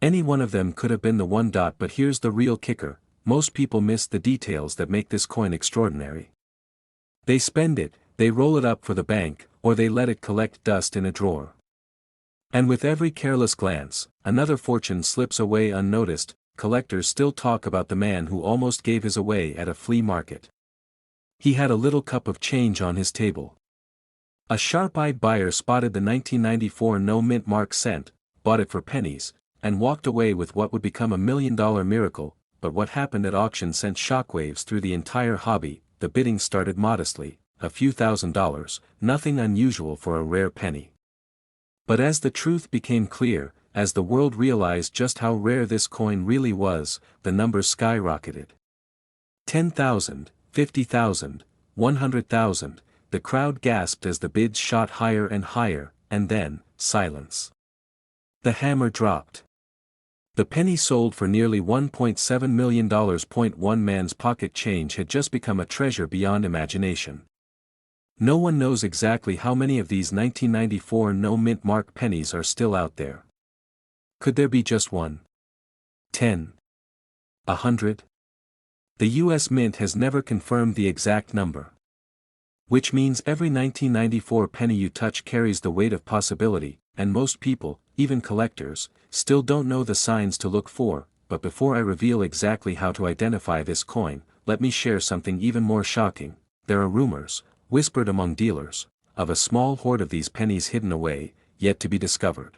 Any one of them could have been the one. But here's the real kicker: most people miss the details that make this coin extraordinary. They spend it, they roll it up for the bank, or they let it collect dust in a drawer. And with every careless glance, another fortune slips away unnoticed. Collectors still talk about the man who almost gave his away at a flea market. He had a little cup of change on his table. A sharp-eyed buyer spotted the 1994 no-mint mark cent, bought it for pennies, and walked away with what would become a $1 million miracle. But what happened at auction sent shockwaves through the entire hobby. The bidding started modestly, a few $1,000s, nothing unusual for a rare penny. But as the truth became clear, as the world realized just how rare this coin really was, the numbers skyrocketed. 10,000, 50,000, 100,000, the crowd gasped as the bids shot higher and higher, and then, silence. The hammer dropped. The penny sold for nearly $1.7 million. One man's pocket change had just become a treasure beyond imagination. No one knows exactly how many of these 1994 no-mint mark pennies are still out there. Could there be just 1? 10? 100? The U.S. Mint has never confirmed the exact number. Which means every 1994 penny you touch carries the weight of possibility, and most people, even collectors, still don't know the signs to look for. But before I reveal exactly how to identify this coin, let me share something even more shocking. There are rumors, whispered among dealers, of a small hoard of these pennies hidden away, yet to be discovered.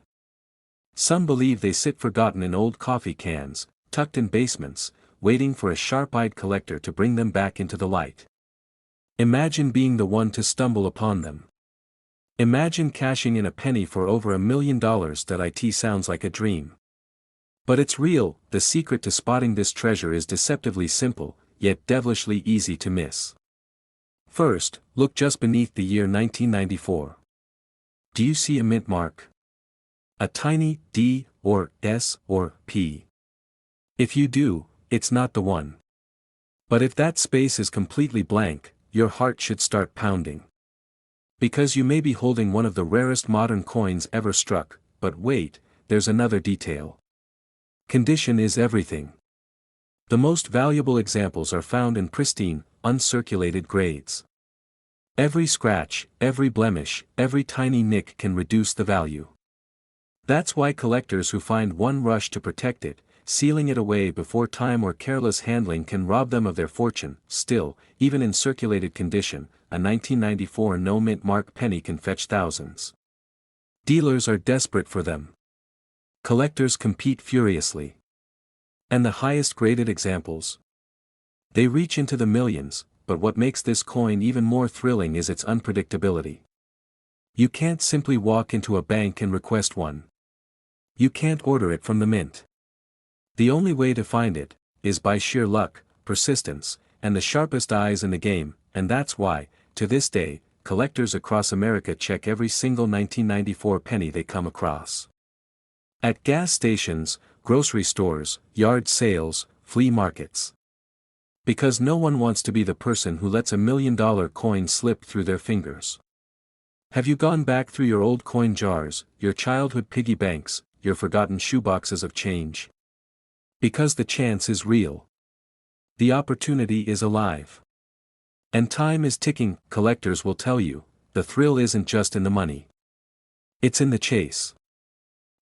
Some believe they sit forgotten in old coffee cans, tucked in basements, waiting for a sharp-eyed collector to bring them back into the light. Imagine being the one to stumble upon them. Imagine cashing in a penny for over $1 million. It sounds like a dream. But it's real. The secret to spotting this treasure is deceptively simple, yet devilishly easy to miss. First, look just beneath the year 1994. Do you see a mint mark? A tiny D, or S, or P? If you do, it's not the one. But if that space is completely blank, your heart should start pounding. Because you may be holding one of the rarest modern coins ever struck. But wait, there's another detail. Condition is everything. The most valuable examples are found in pristine, uncirculated grades. Every scratch, every blemish, every tiny nick can reduce the value. That's why collectors who find one rush to protect it, sealing it away before time or careless handling can rob them of their fortune. Still, even in circulated condition, a 1994 no-mint mark penny can fetch thousands. Dealers are desperate for them. Collectors compete furiously. And the highest graded examples? They reach into the millions, but what makes this coin even more thrilling is its unpredictability. You can't simply walk into a bank and request one. You can't order it from the mint. The only way to find it is by sheer luck, persistence, and the sharpest eyes in the game. And that's why, to this day, collectors across America check every single 1994 penny they come across. At gas stations, grocery stores, yard sales, flea markets. Because no one wants to be the person who lets $1 million coin slip through their fingers. Have you gone back through your old coin jars, your childhood piggy banks, your forgotten shoeboxes of change? Because the chance is real. The opportunity is alive. And time is ticking. Collectors will tell you, the thrill isn't just in the money. It's in the chase.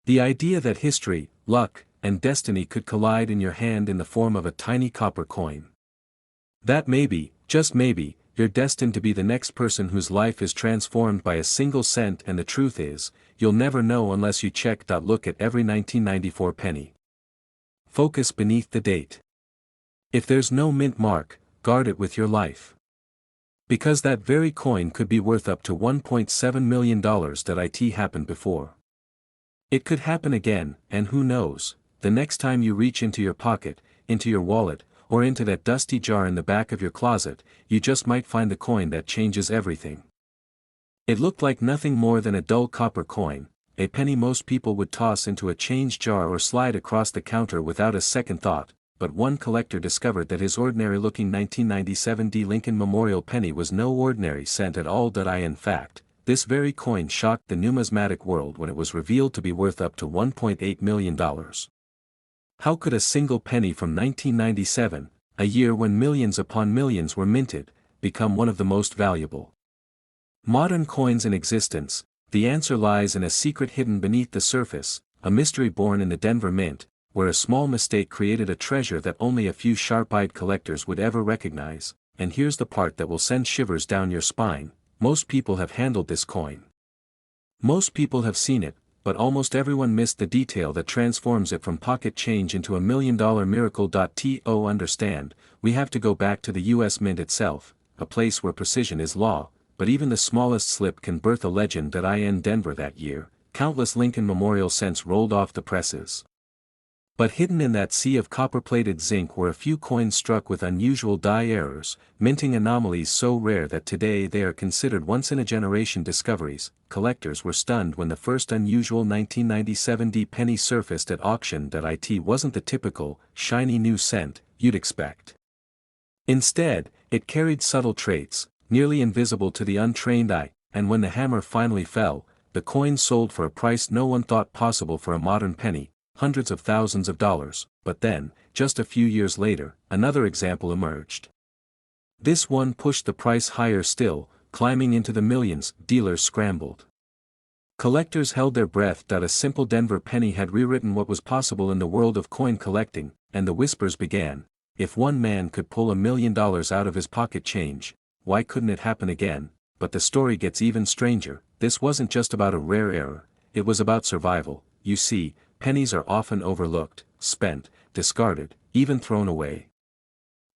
The idea that history, luck, and destiny could collide in your hand in the form of a tiny copper coin. That maybe, just maybe, you're destined to be the next person whose life is transformed by a single cent, and the truth is, you'll never know unless you check. Look at every 1994 penny. Focus beneath the date. If there's no mint mark, guard it with your life. Because that very coin could be worth up to $1.7 million. It happened before. It could happen again, and who knows, the next time you reach into your pocket, into your wallet, or into that dusty jar in the back of your closet, you just might find the coin that changes everything. It looked like nothing more than a dull copper coin, a penny most people would toss into a change jar or slide across the counter without a second thought, but one collector discovered that his ordinary-looking 1997 Lincoln Memorial penny was no ordinary cent at all. In fact, this very coin shocked the numismatic world when it was revealed to be worth up to $1.8 million. How could a single penny from 1997, a year when millions upon millions were minted, become one of the most valuable modern coins in existence? The answer lies in a secret hidden beneath the surface, a mystery born in the Denver Mint, where a small mistake created a treasure that only a few sharp-eyed collectors would ever recognize. And here's the part that will send shivers down your spine: most people have handled this coin. Most people have seen it, but almost everyone missed the detail that transforms it from pocket change into a million-dollar miracle. To understand, we have to go back to the U.S. Mint itself, a place where precision is law, but even the smallest slip can birth a legend. In Denver that year, countless Lincoln Memorial cents rolled off the presses. But hidden in that sea of copper-plated zinc were a few coins struck with unusual die errors, minting anomalies so rare that today they are considered once-in-a-generation discoveries. Collectors were stunned when the first unusual 1997 penny surfaced at auction. It wasn't the typical, shiny new cent you'd expect. Instead, it carried subtle traits, nearly invisible to the untrained eye, and when the hammer finally fell, the coin sold for a price no one thought possible for a modern penny. Hundreds of thousands of dollars. But then, just a few years later, another example emerged. This one pushed the price higher still, climbing into the millions. Dealers scrambled. Collectors held their breath. A simple Denver penny had rewritten what was possible in the world of coin collecting, and the whispers began: if one man could pull $1 million out of his pocket change, why couldn't it happen again? But the story gets even stranger. This wasn't just about a rare error, it was about survival. You see, pennies are often overlooked, spent, discarded, even thrown away.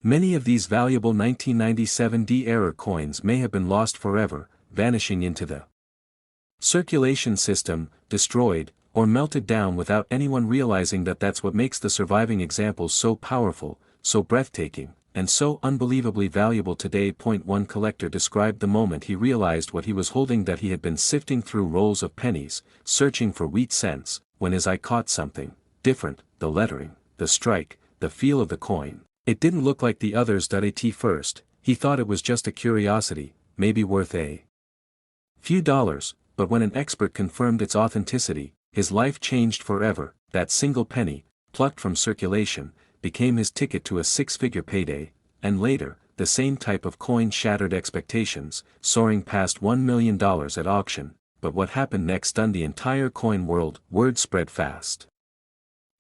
Many of these valuable 1997 error coins may have been lost forever, vanishing into the circulation system, destroyed, or melted down without anyone realizing that. That's what makes the surviving examples so powerful, so breathtaking, and so unbelievably valuable today. One collector described the moment he realized what he was holding: that he had been sifting through rolls of pennies, searching for wheat cents, when his eye caught something different: the lettering, the strike, the feel of the coin. It didn't look like the others. At first, he thought it was just a curiosity, maybe worth a few dollars, but when an expert confirmed its authenticity, his life changed forever. That single penny, plucked from circulation, became his ticket to a six-figure payday, and later, the same type of coin shattered expectations, soaring past $1 million at auction. But what happened next stunned the entire coin world. Word spread fast.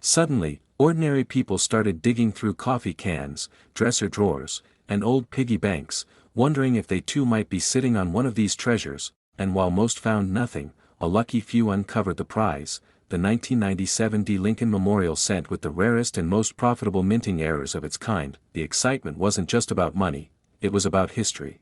Suddenly, ordinary people started digging through coffee cans, dresser drawers, and old piggy banks, wondering if they too might be sitting on one of these treasures, and while most found nothing, a lucky few uncovered the prize: the 1997 Lincoln Memorial cent with the rarest and most profitable minting errors of its kind. The excitement wasn't just about money, it was about history.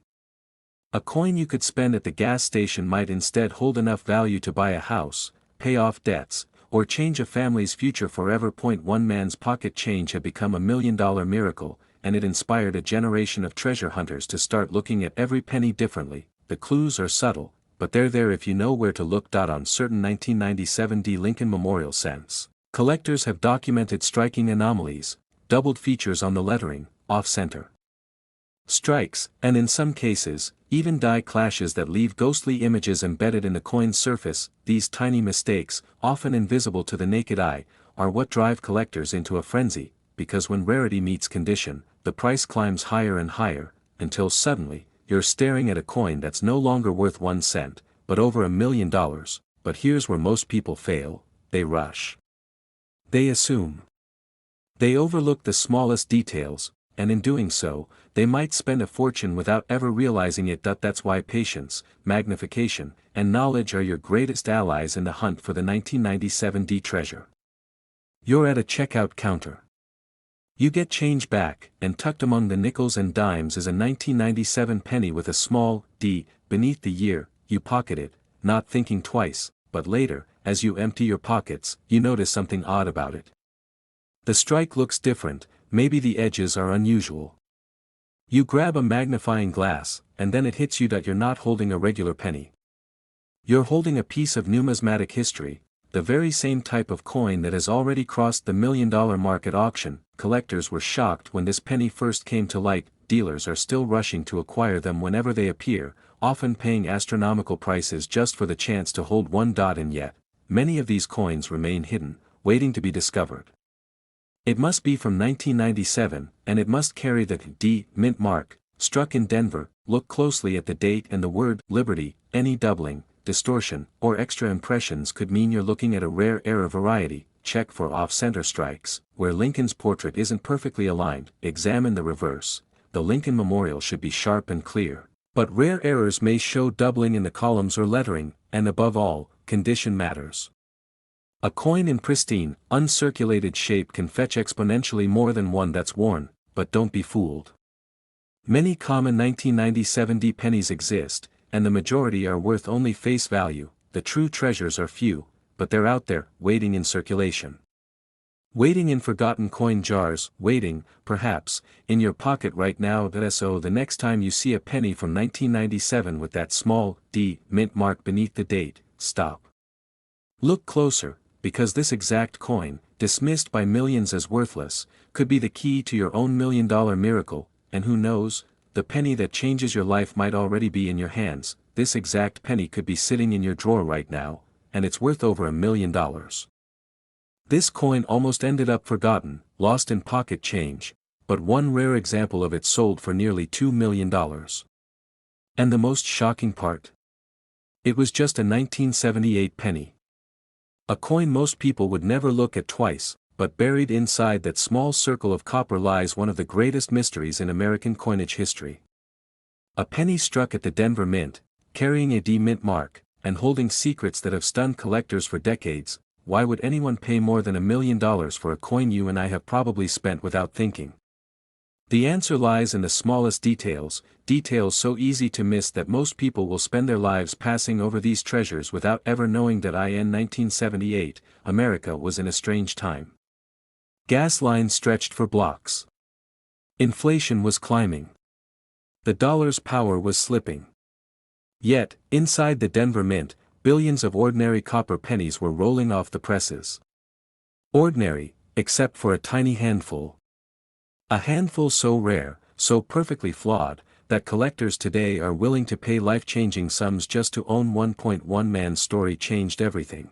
A coin you could spend at the gas station might instead hold enough value to buy a house, pay off debts, or change a family's future forever. One man's pocket change had become $1 million miracle, and it inspired a generation of treasure hunters to start looking at every penny differently. The clues are subtle, but they're there if you know where to look. On certain 1997 Lincoln Memorial cents, collectors have documented striking anomalies: doubled features on the lettering, off-center strikes, and in some cases, even die clashes that leave ghostly images embedded in the coin's surface. These tiny mistakes, often invisible to the naked eye, are what drive collectors into a frenzy, because when rarity meets condition, the price climbs higher and higher, until suddenly, you're staring at a coin that's no longer worth 1 cent, but over $1 million. But here's where most people fail: they rush. They assume. They overlook the smallest details, and in doing so, they might spend a fortune without ever realizing it. That's why patience, magnification, and knowledge are your greatest allies in the hunt for the 1997 D treasure. You're at a checkout counter. You get change back, and tucked among the nickels and dimes is a 1997 penny with a small D beneath the year. You pocket it, not thinking twice, but later, as you empty your pockets, you notice something odd about it. The strike looks different, maybe the edges are unusual. You grab a magnifying glass, and then it hits you that you're not holding a regular penny. You're holding a piece of numismatic history, the very same type of coin that has already crossed the $1 million mark at auction. Collectors were shocked when this penny first came to light. Dealers are still rushing to acquire them whenever they appear, often paying astronomical prices just for the chance to hold one. And yet, many of these coins remain hidden, waiting to be discovered. It must be from 1997, and it must carry the D mint mark, struck in Denver. Look closely at the date and the word Liberty. Any doubling, distortion, or extra impressions could mean you're looking at a rare error variety. Check for off-center strikes, where Lincoln's portrait isn't perfectly aligned. Examine the reverse. The Lincoln Memorial should be sharp and clear, but rare errors may show doubling in the columns or lettering, and above all, condition matters. A coin in pristine, uncirculated shape can fetch exponentially more than one that's worn, but don't be fooled. Many common 1997 D pennies exist, and the majority are worth only face value. The true treasures are few, but they're out there, waiting in circulation. Waiting in forgotten coin jars, waiting, perhaps, in your pocket right now. So the next time you see a penny from 1997 with that small D mint mark beneath the date, stop. Look closer, because this exact coin, dismissed by millions as worthless, could be the key to your own $1 million miracle. And who knows, the penny that changes your life might already be in your hands. This exact penny could be sitting in your drawer right now, and it's worth over $1 million. This coin almost ended up forgotten, lost in pocket change, but one rare example of it sold for nearly $2 million. And the most shocking part? It was just a 1978 penny. A coin most people would never look at twice, but buried inside that small circle of copper lies one of the greatest mysteries in American coinage history. A penny struck at the Denver Mint, carrying a D mint mark, and holding secrets that have stunned collectors for decades. Why would anyone pay more than $1 million for a coin you and I have probably spent without thinking? The answer lies in the smallest details, details so easy to miss that most people will spend their lives passing over these treasures without ever knowing that in 1978, America was in a strange time. Gas lines stretched for blocks. Inflation was climbing. The dollar's power was slipping. Yet, inside the Denver Mint, billions of ordinary copper pennies were rolling off the presses. Ordinary, except for a tiny handful. A handful so rare, so perfectly flawed, that collectors today are willing to pay life-changing sums just to own. 1.1 Man's story changed everything.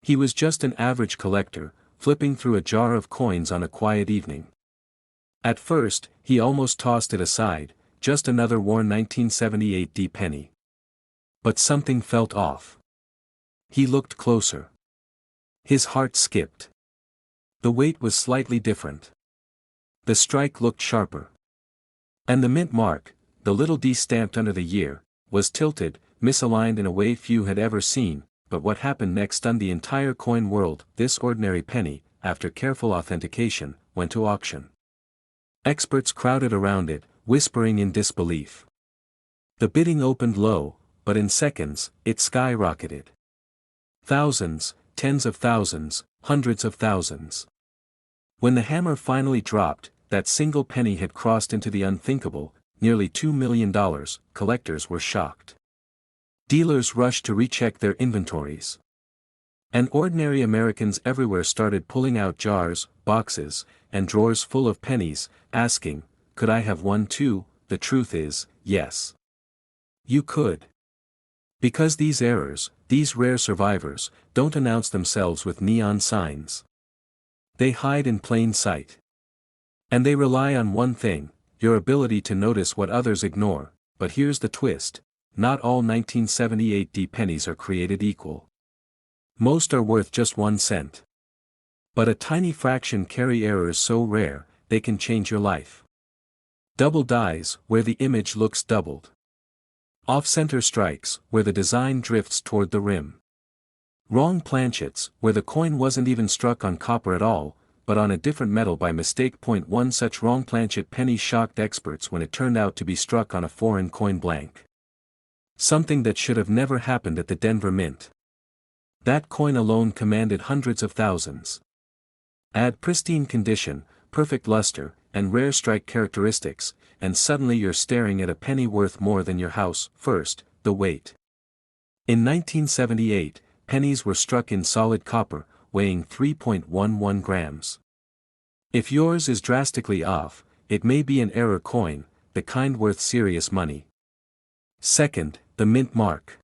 He was just an average collector, flipping through a jar of coins on a quiet evening. At first, he almost tossed it aside, just another worn 1978 D penny. But something felt off. He looked closer. His heart skipped. The weight was slightly different. The strike looked sharper. And the mint mark, the little D stamped under the year, was tilted, misaligned in a way few had ever seen. But what happened next stunned the entire coin world. This ordinary penny, after careful authentication, went to auction. Experts crowded around it, whispering in disbelief. The bidding opened low, but in seconds, it skyrocketed. Thousands, tens of thousands, hundreds of thousands. When the hammer finally dropped, that single penny had crossed into the unthinkable, nearly $2 million. Collectors were shocked. Dealers rushed to recheck their inventories. And ordinary Americans everywhere started pulling out jars, boxes, and drawers full of pennies, asking, "Could I have one too?" The truth is, yes. You could. Because these errors, these rare survivors, don't announce themselves with neon signs. They hide in plain sight. And they rely on one thing: your ability to notice what others ignore. but here's the twist. Not all 1978 D pennies are created equal. Most are worth just 1 cent. But a tiny fraction carry errors so rare, they can change your life. Double dies, where the image looks doubled. Off-center strikes, where the design drifts toward the rim. Wrong planchets, where the coin wasn't even struck on copper at all, but on a different metal by mistake. One such wrong planchet penny shocked experts when it turned out to be struck on a foreign coin blank. Something that should have never happened at the Denver Mint. That coin alone commanded hundreds of thousands. Add pristine condition, perfect luster, and rare strike characteristics, and suddenly you're staring at a penny worth more than your house. First, the weight. In 1978, pennies were struck in solid copper, weighing 3.11 grams. If yours is drastically off, it may be an error coin, the kind worth serious money. Second, the mint mark.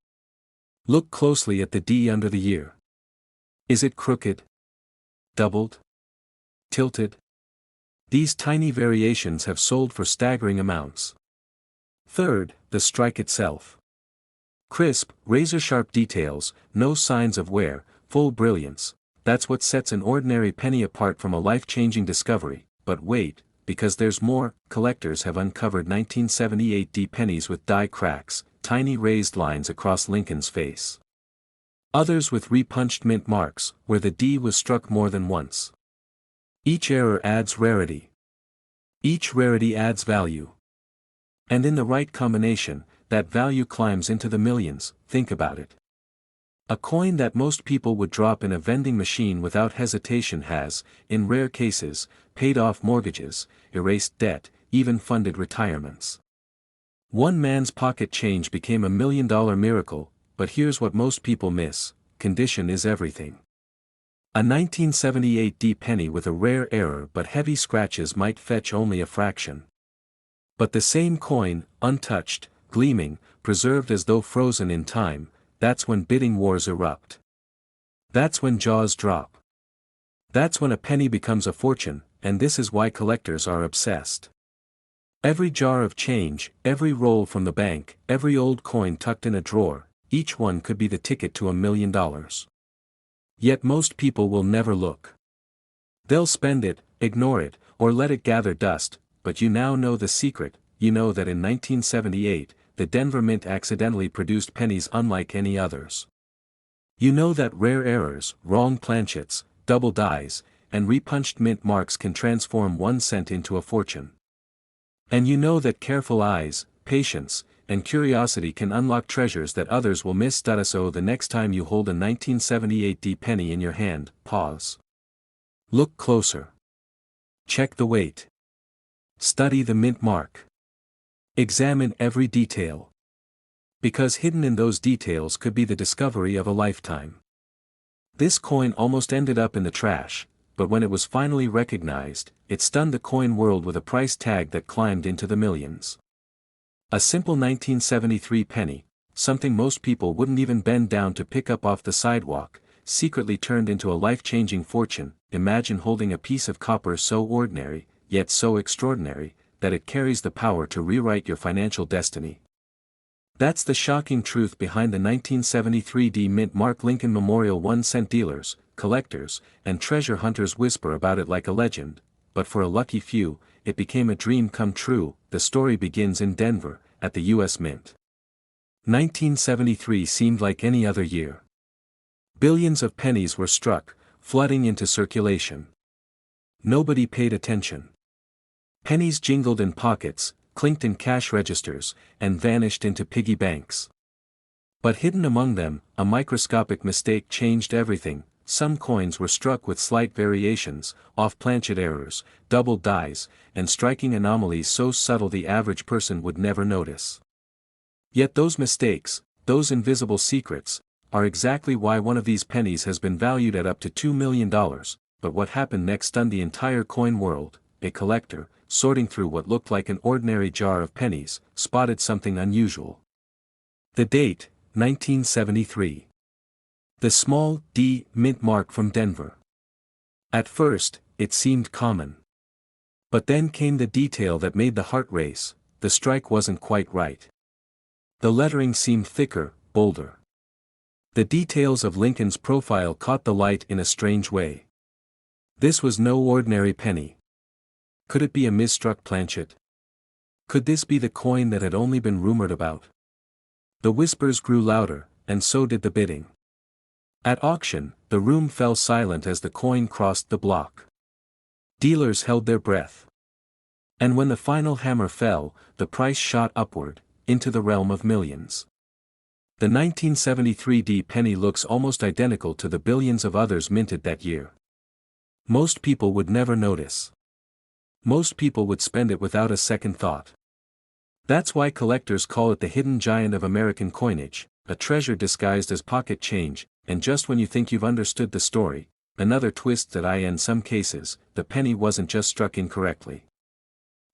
Look closely at the D under the year. Is it crooked? Doubled? Tilted? These tiny variations have sold for staggering amounts. Third, the strike itself. Crisp, razor-sharp details, no signs of wear, full brilliance. That's what sets an ordinary penny apart from a life-changing discovery. But wait, because there's more. Collectors have uncovered 1978 D pennies with die cracks, tiny raised lines across Lincoln's face. Others with repunched mint marks, where the D was struck more than once. Each error adds rarity. Each rarity adds value. And in the right combination, that value climbs into the millions. Think about it. A coin that most people would drop in a vending machine without hesitation has, in rare cases, paid off mortgages, erased debt, even funded retirements. One man's pocket change became $1 million miracle, but here's what most people miss: condition is everything. A 1978 D penny with a rare error but heavy scratches might fetch only a fraction. But the same coin, untouched, gleaming, preserved as though frozen in time, that's when bidding wars erupt. That's when jaws drop. That's when a penny becomes a fortune, and this is why collectors are obsessed. Every jar of change, every roll from the bank, every old coin tucked in a drawer, each one could be the ticket to $1 million. Yet most people will never look. They'll spend it, ignore it, or let it gather dust. But you now know the secret. You know that in 1978, the Denver Mint accidentally produced pennies unlike any others. You know that rare errors, wrong planchets, double dies, and repunched mint marks can transform 1 cent into a fortune. And you know that careful eyes, patience, and curiosity can unlock treasures that others will miss. So the next time you hold a 1978 D penny in your hand, pause. Look closer. Check the weight. Study the mint mark. Examine every detail. Because hidden in those details could be the discovery of a lifetime. This coin almost ended up in the trash, but when it was finally recognized, it stunned the coin world with a price tag that climbed into the millions. A simple 1973 penny, something most people wouldn't even bend down to pick up off the sidewalk, secretly turned into a life-changing fortune. Imagine holding a piece of copper so ordinary, yet so extraordinary, that it carries the power to rewrite your financial destiny. That's the shocking truth behind the 1973 D mint mark. Lincoln Memorial 1-cent dealers, collectors, and treasure hunters whisper about it like a legend, but for a lucky few, it became a dream come true. The story begins in Denver, at the U.S. Mint. 1973 seemed like any other year. Billions of pennies were struck, flooding into circulation. Nobody paid attention. Pennies jingled in pockets, clinked in cash registers, and vanished into piggy banks. But hidden among them, a microscopic mistake changed everything. Some coins were struck with slight variations, off-planchet errors, double dies, and striking anomalies so subtle the average person would never notice. Yet those mistakes, those invisible secrets, are exactly why one of these pennies has been valued at up to $2 million. But what happened next stunned the entire coin world. A collector, sorting through what looked like an ordinary jar of pennies, spotted something unusual. The date, 1973. The small D mint mark from Denver. At first, it seemed common. But then came the detail that made the heart race: the strike wasn't quite right. The lettering seemed thicker, bolder. The details of Lincoln's profile caught the light in a strange way. This was no ordinary penny. Could it be a misstruck planchet? Could this be the coin that had only been rumored about? The whispers grew louder, and so did the bidding. At auction, the room fell silent as the coin crossed the block. Dealers held their breath. And when the final hammer fell, the price shot upward, into the realm of millions. The 1973 penny looks almost identical to the billions of others minted that year. Most people would never notice. Most people would spend it without a second thought. That's why collectors call it the hidden giant of American coinage, a treasure disguised as pocket change, and just when you think you've understood the story, another twist that in some cases, the penny wasn't just struck incorrectly.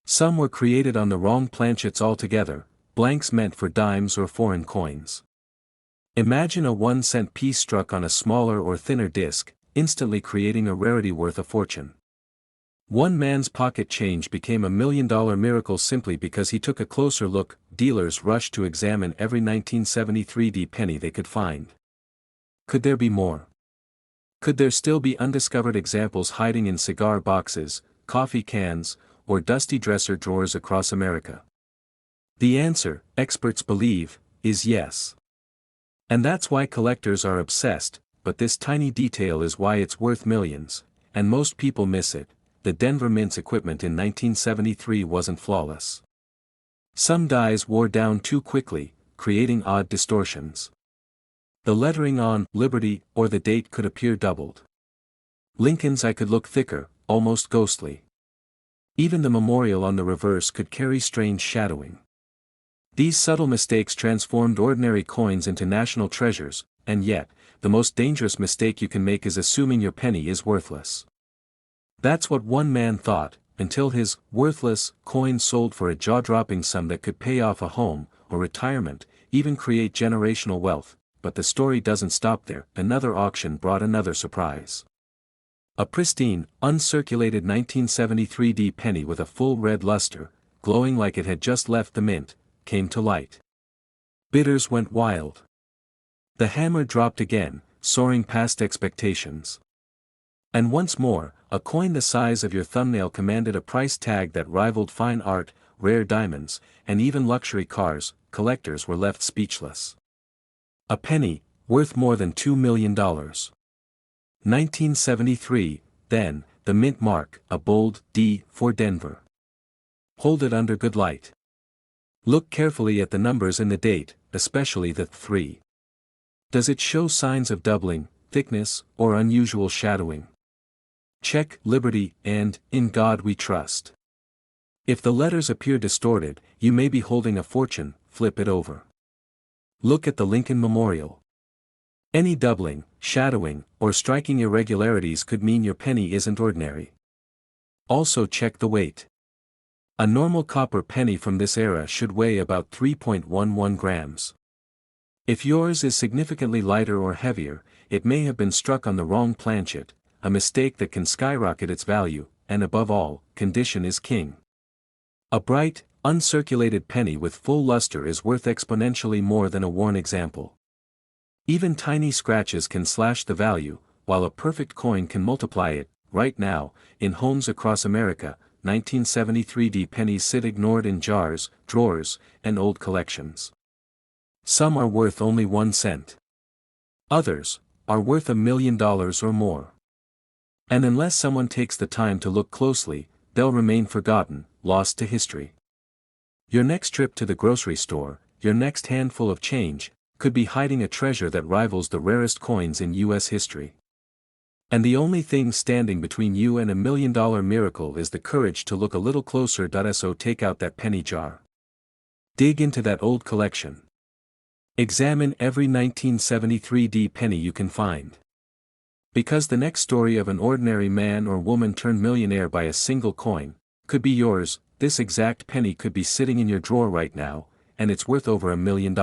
Some were created on the wrong planchets altogether, blanks meant for dimes or foreign coins. Imagine a 1-cent piece struck on a smaller or thinner disc, instantly creating a rarity worth a fortune. One man's pocket change became a $1 million miracle simply because he took a closer look. Dealers rushed to examine every 1973 penny they could find. Could there be more? Could there still be undiscovered examples hiding in cigar boxes, coffee cans, or dusty dresser drawers across America? The answer, experts believe, is yes. And that's why collectors are obsessed, but this tiny detail is why it's worth millions, and most people miss it. The Denver Mint's equipment in 1973 wasn't flawless. Some dies wore down too quickly, creating odd distortions. The lettering on Liberty or the date could appear doubled. Lincoln's eye could look thicker, almost ghostly. Even the memorial on the reverse could carry strange shadowing. These subtle mistakes transformed ordinary coins into national treasures, and yet, the most dangerous mistake you can make is assuming your penny is worthless. That's what one man thought, until his worthless coin sold for a jaw-dropping sum that could pay off a home, or retirement, even create generational wealth. But the story doesn't stop there. Another auction brought another surprise. A pristine, uncirculated 1973 penny with a full red luster, glowing like it had just left the mint, came to light. Bidders went wild. The hammer dropped again, soaring past expectations. And once more, a coin the size of your thumbnail commanded a price tag that rivaled fine art, rare diamonds, and even luxury cars. Collectors were left speechless. A penny, worth more than $2 million. 1973, then, the mint mark, a bold D for Denver. Hold it under good light. Look carefully at the numbers and the date, especially the 3. Does it show signs of doubling, thickness, or unusual shadowing? Check Liberty and In God We Trust. If the letters appear distorted, you may be holding a fortune. Flip it over. Look at the Lincoln Memorial. Any doubling, shadowing, or striking irregularities could mean your penny isn't ordinary. Also check the weight. A normal copper penny from this era should weigh about 3.11 grams. If yours is significantly lighter or heavier, it may have been struck on the wrong planchet, a mistake that can skyrocket its value, and above all, condition is king. A bright, uncirculated penny with full luster is worth exponentially more than a worn example. Even tiny scratches can slash the value, while a perfect coin can multiply it. Right now, in homes across America, 1973 pennies sit ignored in jars, drawers, and old collections. Some are worth only 1 cent. Others are worth $1 million or more. And unless someone takes the time to look closely, they'll remain forgotten, lost to history. Your next trip to the grocery store, your next handful of change, could be hiding a treasure that rivals the rarest coins in U.S. history. And the only thing standing between you and $1 million miracle is the courage to look a little closer. So take out that penny jar. Dig into that old collection. Examine every 1973 penny you can find. Because the next story of an ordinary man or woman turned millionaire by a single coin, could be yours. This exact penny could be sitting in your drawer right now, and it's worth over $1 million.